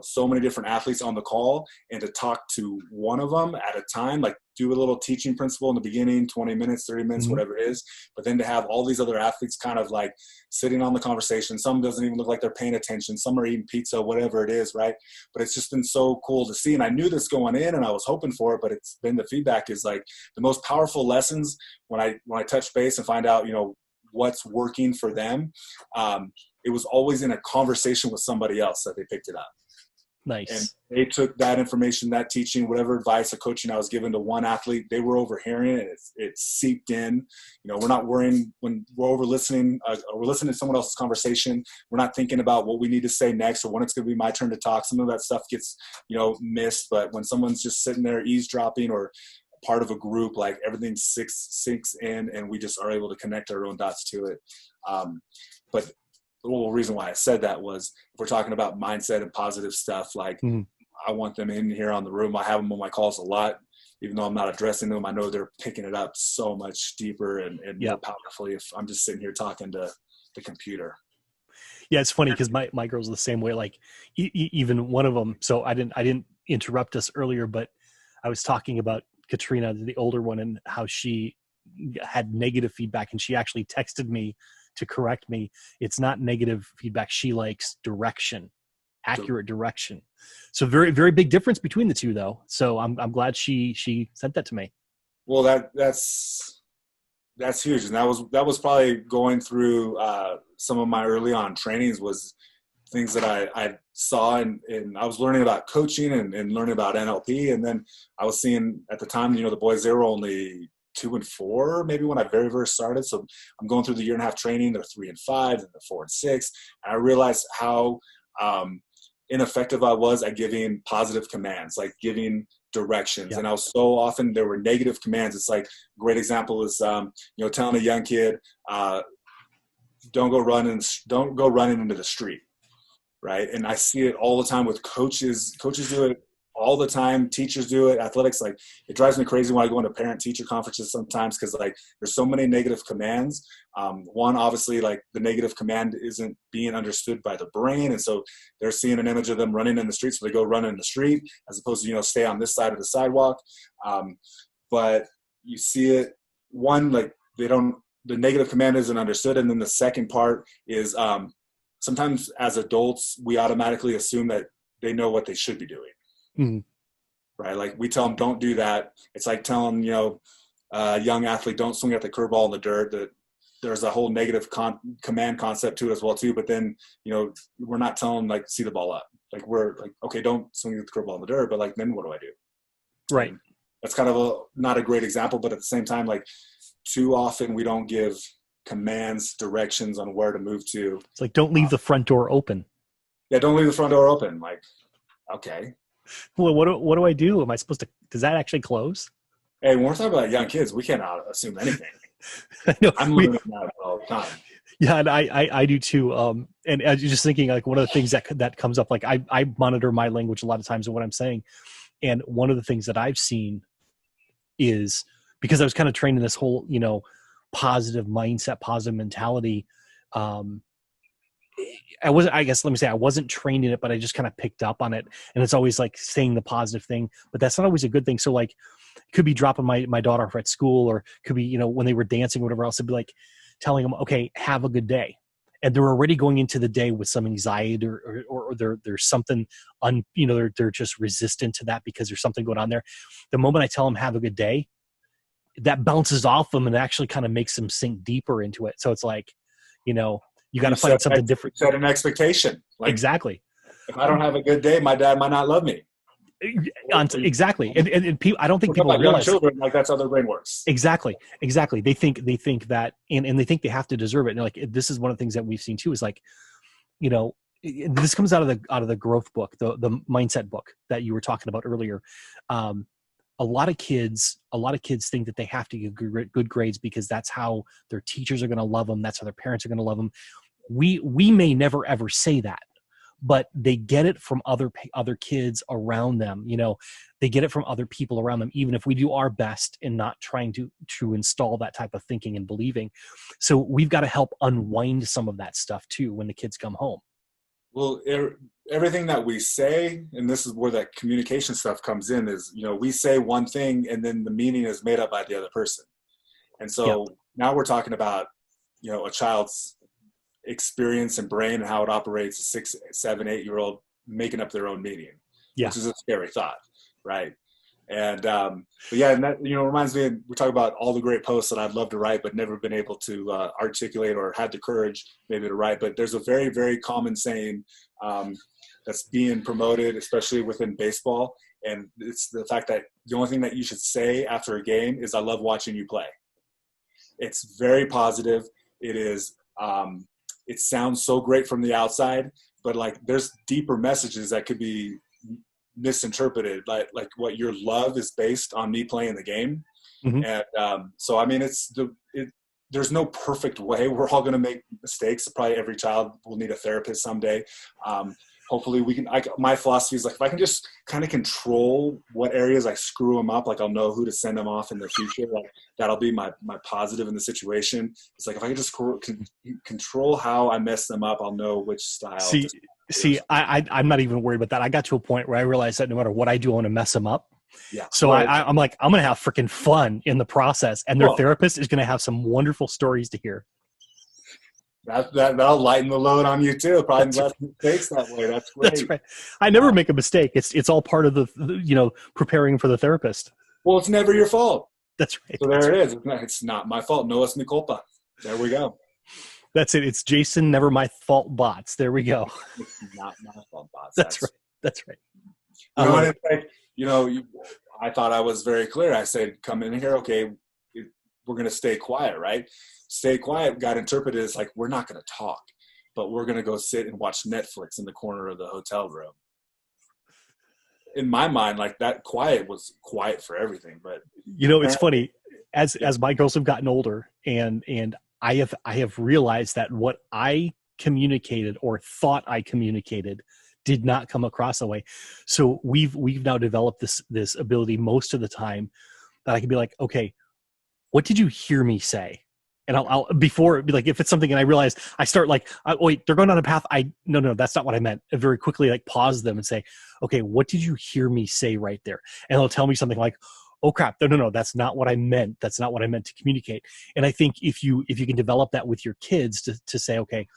[SPEAKER 2] so many different athletes on the call and to talk to one of them at a time, like do a little teaching principle in the beginning, 20 minutes, 30 minutes, whatever it is, but then to have all these other athletes kind of like sitting on the conversation. Some doesn't even look like they're paying attention. Some are eating pizza, whatever it is, right? But it's just been so cool to see. And I knew this going in and I was hoping for it, but it's been the feedback is like the most powerful lessons when I touch base and find out, what's working for them. It was always in a conversation with somebody else that they picked it up.
[SPEAKER 1] Nice.
[SPEAKER 2] And they took that information, that teaching, whatever advice or coaching I was given to one athlete, they were overhearing it. It seeped in. We're not worrying when we're over listening or we're listening to someone else's conversation. We're not thinking about what we need to say next or when it's going to be my turn to talk. Some of that stuff gets, missed. But when someone's just sitting there eavesdropping or part of a group, like everything sinks in and we just are able to connect our own dots to it. But the whole reason why I said that was if we're talking about mindset and positive stuff, like I want them in here on the room. I have them on my calls a lot, even though I'm not addressing them. I know they're picking it up so much deeper and more powerfully if I'm just sitting here talking to the computer.
[SPEAKER 1] Yeah, it's funny because my girl's the same way. Like even one of them. So I didn't interrupt us earlier, but I was talking about Katrina, the older one, and how she had negative feedback, and she actually texted me to correct me. It's not negative feedback. She likes direction, accurate direction. So very, very big difference between the two though. So I'm glad she sent that to me.
[SPEAKER 2] Well, that's huge. And that was probably going through some of my early on trainings was things that I saw and I was learning about coaching and learning about NLP. And then I was seeing at the time, the boys, they were only 2 and 4, maybe when I very first started. So I'm going through the 1.5 year training. They're 3 and 5, and they're 4 and 6. And I realized how ineffective I was at giving positive commands, like giving directions. Yeah. And I was so often there were negative commands. It's like a great example is telling a young kid, don't go running into the street. Right. And I see it all the time with coaches. Coaches do it all the time. Teachers do it. Athletics, like, it drives me crazy when I go into parent-teacher conferences sometimes because, like, there's so many negative commands. One, obviously, like, the negative command isn't being understood by the brain, and so they're seeing an image of them running in the street, so they go run in the street as opposed to, stay on this side of the sidewalk. But you see it, one, like, the negative command isn't understood, and then the second part is sometimes as adults, we automatically assume that they know what they should be doing.
[SPEAKER 1] Mm-hmm.
[SPEAKER 2] Right? Like, we tell them, don't do that. It's like telling, a young athlete, don't swing at the curveball in the dirt. That there's a whole negative command concept to it as well too. But then, we're not telling them, like, see the ball up. Like, we're like, okay, don't swing at the curveball in the dirt, but, like, then what do I do?
[SPEAKER 1] Right.
[SPEAKER 2] And that's kind of not a great example, but at the same time, like, too often we don't give commands, directions on where to move to.
[SPEAKER 1] It's like, don't leave the front door open.
[SPEAKER 2] Yeah, don't leave the front door open. Like, okay.
[SPEAKER 1] Well, what do I do? Am I supposed to? Does that actually close?
[SPEAKER 2] Hey, when we're talking about young kids, we cannot assume anything.
[SPEAKER 1] I know.
[SPEAKER 2] I'm learning that all the time.
[SPEAKER 1] Yeah, and I do too. And I was just thinking, like, one of the things that comes up, like, I monitor my language a lot of times and what I'm saying, and one of the things that I've seen is, because I was kind of trained in this whole positive mindset, positive mentality. I wasn't trained in it, but I just kind of picked up on it. And it's always like saying the positive thing, but that's not always a good thing. So, like, could be dropping my daughter off at school, or could be, when they were dancing or whatever else, it'd be like telling them, okay, have a good day. And they're already going into the day with some anxiety or there's something they're just resistant to that because there's something going on there. The moment I tell them have a good day, that bounces off them and actually kind of makes them sink deeper into it. So it's like, you got to find something different.
[SPEAKER 2] Set an expectation. Like,
[SPEAKER 1] exactly.
[SPEAKER 2] If I don't have a good day, my dad might not love me.
[SPEAKER 1] Exactly. And people, I don't think people
[SPEAKER 2] young
[SPEAKER 1] realize,
[SPEAKER 2] children, like, that's how their brain works.
[SPEAKER 1] Exactly. They think that, and they think they have to deserve it. And, like, this is one of the things that we've seen too, is like, this comes out of the growth book, the mindset book that you were talking about earlier. A lot of kids think that they have to get good grades because that's how their teachers are going to love them. That's how their parents are going to love them. We may never ever say that, but they get it from other kids around them. They get it from other people around them, even if we do our best in not trying to install that type of thinking and believing. So we've got to help unwind some of that stuff too when the kids come home.
[SPEAKER 2] Well, everything that we say, and this is where that communication stuff comes in, is, we say one thing and then the meaning is made up by the other person. And so now we're talking about, a child's experience and brain and how it operates, a 6, 7, 8-year-old making up their own meaning, which is a scary thought, right? And but yeah, and that reminds me, we talk about all the great posts that I'd love to write but never been able to articulate or had the courage maybe to write. But there's a very, very common saying that's being promoted, especially within baseball, and it's the fact that the only thing that you should say after a game is, I love watching you play. It's very positive. It is it sounds so great from the outside, but, like, there's deeper messages that could be misinterpreted, like what your love is based on me playing the game. Mm-hmm. And so, I mean, there's no perfect way. We're all going to make mistakes. Probably every child will need a therapist someday. Hopefully we can, my philosophy is, like, if I can just kind of control what areas I screw them up, like, I'll know who to send them off in the future. Like, that'll be my positive in the situation. It's like, if I can just control how I mess them up, I'll know which style.
[SPEAKER 1] See, I'm not even worried about that. I got to a point where I realized that no matter what I do, I want to mess them up.
[SPEAKER 2] Yeah.
[SPEAKER 1] So I'm like, I'm going to have freaking fun in the process. And their therapist is going to have some wonderful stories to hear.
[SPEAKER 2] That'll lighten the load on you too. Probably less mistakes that way. That's great.
[SPEAKER 1] That's right. I never make a mistake. It's all part of the preparing for the therapist.
[SPEAKER 2] Well, it's never your fault.
[SPEAKER 1] That's right.
[SPEAKER 2] So there it is. It's not my fault. No es mi culpa. There we go.
[SPEAKER 1] That's it. It's Jason, never my fault bots. There we go.
[SPEAKER 2] It's not my fault bots.
[SPEAKER 1] That's right. That's right.
[SPEAKER 2] I thought I was very clear. I said, come in here. Okay. We're going to stay quiet, right? Stay quiet got interpreted as, like, we're not going to talk, but we're going to go sit and watch Netflix in the corner of the hotel room. In my mind, like, that quiet was quiet for everything. But
[SPEAKER 1] it's funny, as my girls have gotten older, and I have realized that what I communicated or thought I communicated did not come across that way. So we've now developed this ability most of the time that I can be like, okay, what did you hear me say? And I'll before be like, if it's something and I realize, I start like, wait, they're going on a path. No, that's not what I meant. I very quickly like pause them and say, okay, what did you hear me say right there? And they'll tell me something like, oh crap, no, that's not what I meant. That's not what I meant to communicate. And I think if you can develop that with your kids to say, okay,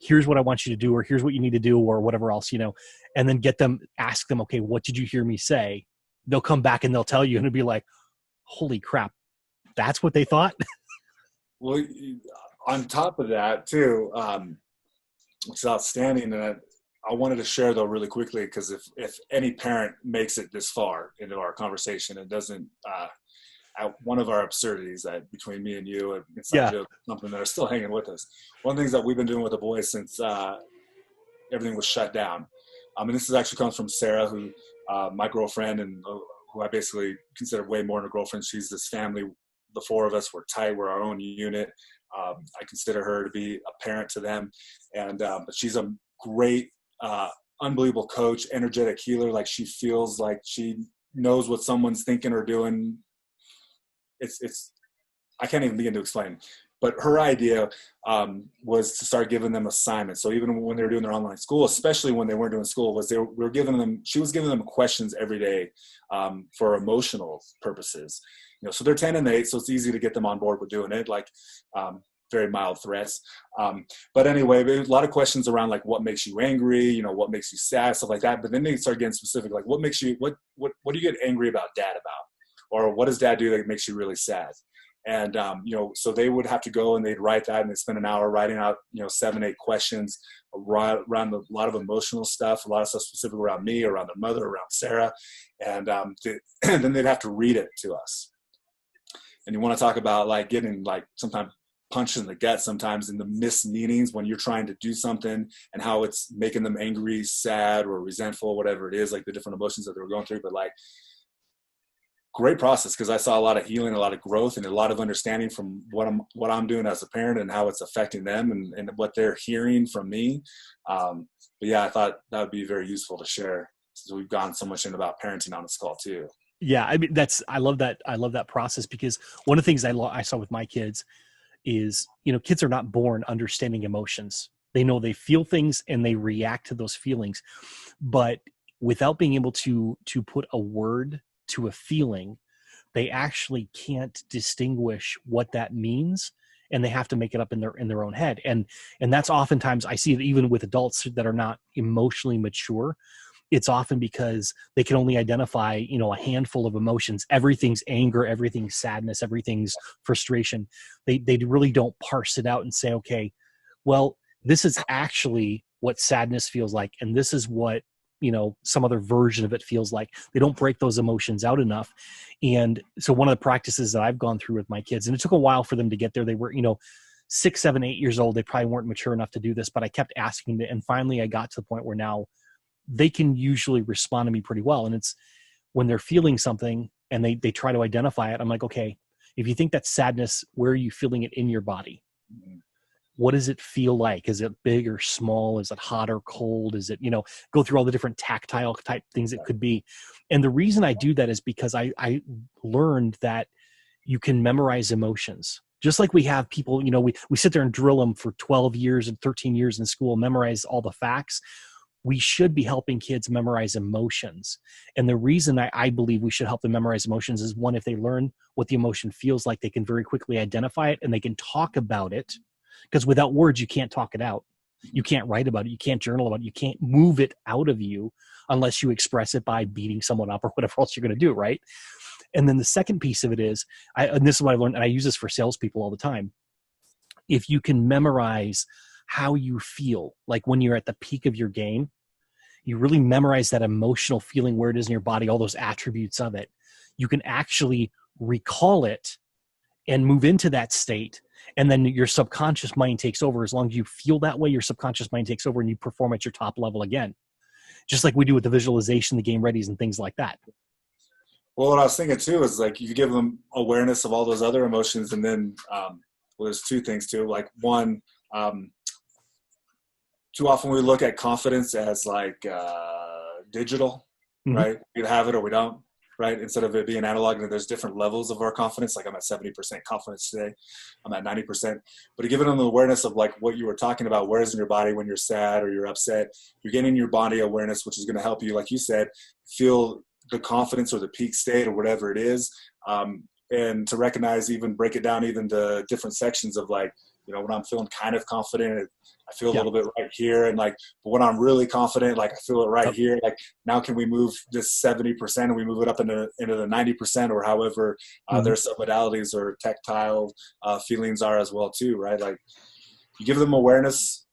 [SPEAKER 1] here's what I want you to do, or here's what you need to do, or whatever else, and then ask them, okay, what did you hear me say? They'll come back and they'll tell you, and it'll be like, holy crap, that's what they thought.
[SPEAKER 2] Well, on top of that too, which is outstanding, and I wanted to share though really quickly, because if any parent makes it this far into our conversation and doesn't, one of our absurdities that between me and you and inside joke, something that are still hanging with us. One of the things that we've been doing with the boys since everything was shut down, and this actually comes from Sarah, who my girlfriend, and who I basically consider way more than a girlfriend. She's this family. The four of us, we're tight. We're our own unit. I consider her to be a parent to them. And but she's a great, unbelievable coach, energetic healer. Like, she feels like she knows what someone's thinking or doing. It's I can't even begin to explain. But her idea was to start giving them assignments. So even when they were doing their online school, especially when they weren't doing school, she was giving them questions every day for emotional purposes. So they're 10 and 8, so it's easy to get them on board with doing it, like very mild threats. But anyway, there's a lot of questions around like what makes you angry, what makes you sad, stuff like that. But then they start getting specific, like what makes you, what do you get angry about dad about? Or what does dad do that makes you really sad? And, so they would have to go and they'd write that, and they'd spend an hour writing out, 7, 8 questions around a lot of emotional stuff, a lot of stuff specific around me, around their mother, around Sarah. And then they'd have to read it to us. And you want to talk about like getting like sometimes punched in the gut sometimes in the missed meanings when you're trying to do something, and how it's making them angry, sad, or resentful, whatever it is, like the different emotions that they were going through. But like, great process, because I saw a lot of healing, a lot of growth, and a lot of understanding from what I'm doing as a parent and how it's affecting them and what they're hearing from me. But yeah, I thought that would be very useful to share, since we've gone so much in about parenting on this call too.
[SPEAKER 1] Yeah, I mean, I love that process, because one of the things I saw with my kids is, kids are not born understanding emotions. They know they feel things and they react to those feelings, but without being able to put a word to a feeling, they actually can't distinguish what that means, and they have to make it up in their own head. And that's oftentimes, I see it even with adults that are not emotionally mature. It's often because they can only identify, a handful of emotions. Everything's anger, everything's sadness, everything's frustration. They really don't parse it out and say, okay, well, this is actually what sadness feels like, and this is what, some other version of it feels like. They don't break those emotions out enough. And so one of the practices that I've gone through with my kids, and it took a while for them to get there. They were, 6, 7, 8 years old. They probably weren't mature enough to do this, but I kept asking them. And finally I got to the point where now they can usually respond to me pretty well. And it's when they're feeling something and they try to identify it. I'm like, okay, if you think that's sadness, where are you feeling it in your body? What does it feel like? Is it big or small? Is it hot or cold? Is it, go through all the different tactile type things it could be. And the reason I do that is because I learned that you can memorize emotions. Just like we have people, we sit there and drill them for 12 years and 13 years in school, memorize all the facts. We should be helping kids memorize emotions. And the reason I believe we should help them memorize emotions is, one, if they learn what the emotion feels like, they can very quickly identify it and they can talk about it. Because without words, you can't talk it out. You can't write about it. You can't journal about it. You can't move it out of you unless you express it by beating someone up or whatever else you're going to do, right? And then the second piece of it is, and this is what I learned, and I use this for salespeople all the time. If you can memorize how you feel, like when you're at the peak of your game, you really memorize that emotional feeling, where it is in your body, all those attributes of it. You can actually recall it and move into that state. And then your subconscious mind takes over. As long as you feel that way, your subconscious mind takes over and you perform at your top level again. Just like we do with the visualization, the game readies, and things like that.
[SPEAKER 2] Well, what I was thinking too is like, you give them awareness of all those other emotions. And then, there's 2 things too. Like, one, too often we look at confidence as like digital,
[SPEAKER 1] Mhm.
[SPEAKER 2] right? We have it or we don't, right? Instead of it being analog, and there's different levels of our confidence. Like I'm at 70% confidence today. I'm at 90%. But to give them the awareness of like what you were talking about, where's in your body when you're sad or you're upset, you're getting your body awareness, which is going to help you, like you said, feel the confidence or the peak state or whatever it is. And to recognize, even break it down even to different sections of like, you know, when I'm feeling kind of confident, I feel a little bit right here. And like, but when I'm really confident, like I feel it right here. Like now can we move this 70% and we move it up into the 90% or however there's some modalities or tactile feelings are as well too, right? Like you give them awareness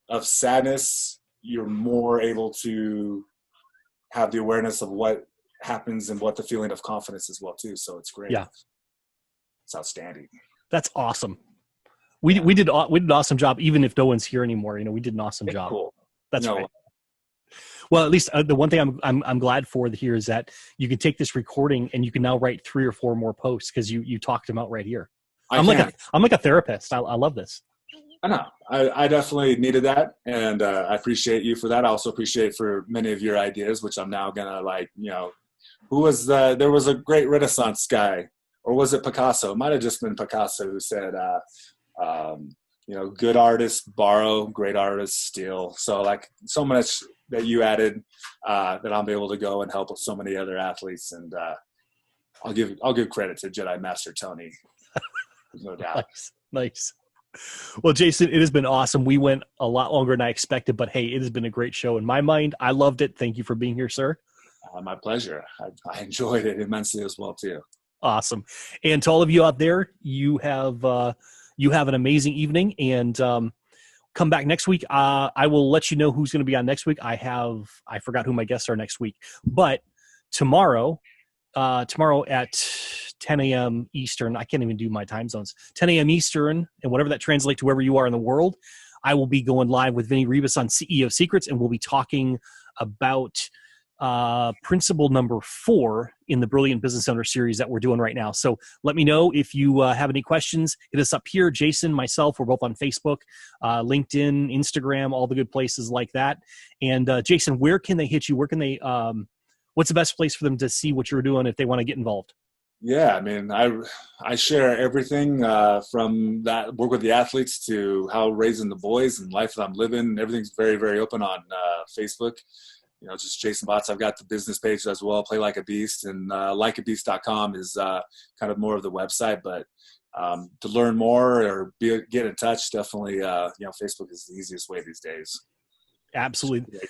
[SPEAKER 2] of sadness, you're more able to have the awareness of what happens and what the feeling of confidence as well too. So it's great.
[SPEAKER 1] Yeah.
[SPEAKER 2] It's outstanding.
[SPEAKER 1] That's awesome. We did an awesome job, even if no one's here anymore. You know, we did an awesome job.
[SPEAKER 2] Cool.
[SPEAKER 1] That's right. Well, at least the one thing I'm glad for here is that you can take this recording and you can now write 3 or 4 more posts because you talked them out right here. I'm like a therapist. I love this.
[SPEAKER 2] I know. I definitely needed that, and I appreciate you for that. I also appreciate for many of your ideas, which I'm now gonna like. You know, there was a great Renaissance guy, or was it Picasso? It might have just been Picasso who said, you know, good artists borrow, great artists steal. So like so much that you added that I'll be able to go and help with so many other athletes, and I'll give credit to Jedi Master Tony. There's no doubt.
[SPEAKER 1] Nice. Well, Jason, it has been awesome. We went a lot longer than I expected, but hey, it has been a great show in my mind. I loved it. Thank you for being here, sir.
[SPEAKER 2] My pleasure. I enjoyed it immensely as well too.
[SPEAKER 1] Awesome. And to all of you out there, you have an amazing evening, and come back next week. I will let you know who's going to be on next week. I forgot who my guests are next week, but tomorrow at 10 a.m. Eastern, I can't even do my time zones, 10 a.m. Eastern, and whatever that translates to wherever you are in the world, I will be going live with Vinny Ribas on CEO Secrets, and we'll be talking about principle number 4 in the Brilliant Business Owner series that we're doing right now. So let me know if you have any questions. Hit us up here. Jason, myself, we're both on Facebook, LinkedIn, Instagram, all the good places like that. And Jason, where can they hit you? Where can they, what's the best place for them to see what you're doing if they want to get involved?
[SPEAKER 2] Yeah, I mean, I share everything from that work with the athletes to how raising the boys and life that I'm living. Everything's very, very open on Facebook. You know, just Jason Botts. I've got the business page as well, Play Like a Beast, and likeabeast.com is kind of more of the website. But to learn more or get in touch, definitely, you know, Facebook is the easiest way these days.
[SPEAKER 1] Absolutely.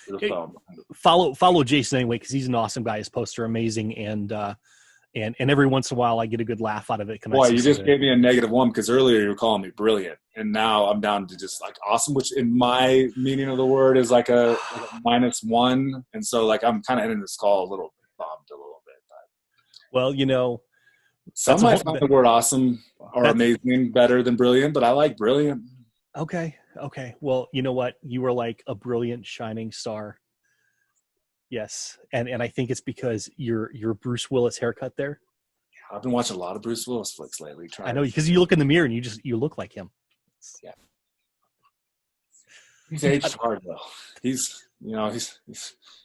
[SPEAKER 1] Follow Jason anyway, because he's an awesome guy. His posts are amazing, and every once in a while I get a good laugh out of it.
[SPEAKER 2] Boy, you just gave me a -1 because earlier you were calling me brilliant, and now I'm down to just like awesome, which in my meaning of the word is like a -1, and so like I'm kind of ending this call a little bummed a little bit. But
[SPEAKER 1] well, you know,
[SPEAKER 2] some might find the word awesome or amazing better than brilliant, but I like brilliant.
[SPEAKER 1] Okay. Well, you know what? You were like a brilliant shining star. Yes, and I think it's because your Bruce Willis haircut there.
[SPEAKER 2] Yeah, I've been watching a lot of Bruce Willis flicks lately.
[SPEAKER 1] I know, because you look in the mirror and you look like him.
[SPEAKER 2] Yeah, he's aged hard though. He's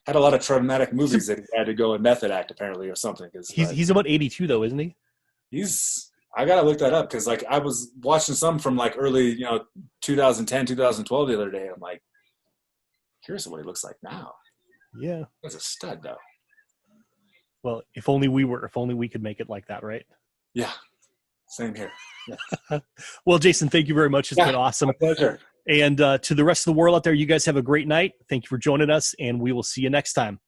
[SPEAKER 2] had a lot of traumatic movies that he had to go and method act apparently or something.
[SPEAKER 1] He's about 82 though, isn't he?
[SPEAKER 2] I gotta look that up because like I was watching some from like early 2010 2012 the other day. I'm like, curious what he looks like now.
[SPEAKER 1] Yeah.
[SPEAKER 2] He's a stud, though.
[SPEAKER 1] Well, if only we could make it like that, right?
[SPEAKER 2] Yeah. Same here. Yeah.
[SPEAKER 1] Well, Jason, thank you very much. It's been awesome.
[SPEAKER 2] My pleasure.
[SPEAKER 1] And to the rest of the world out there, you guys have a great night. Thank you for joining us, and we will see you next time.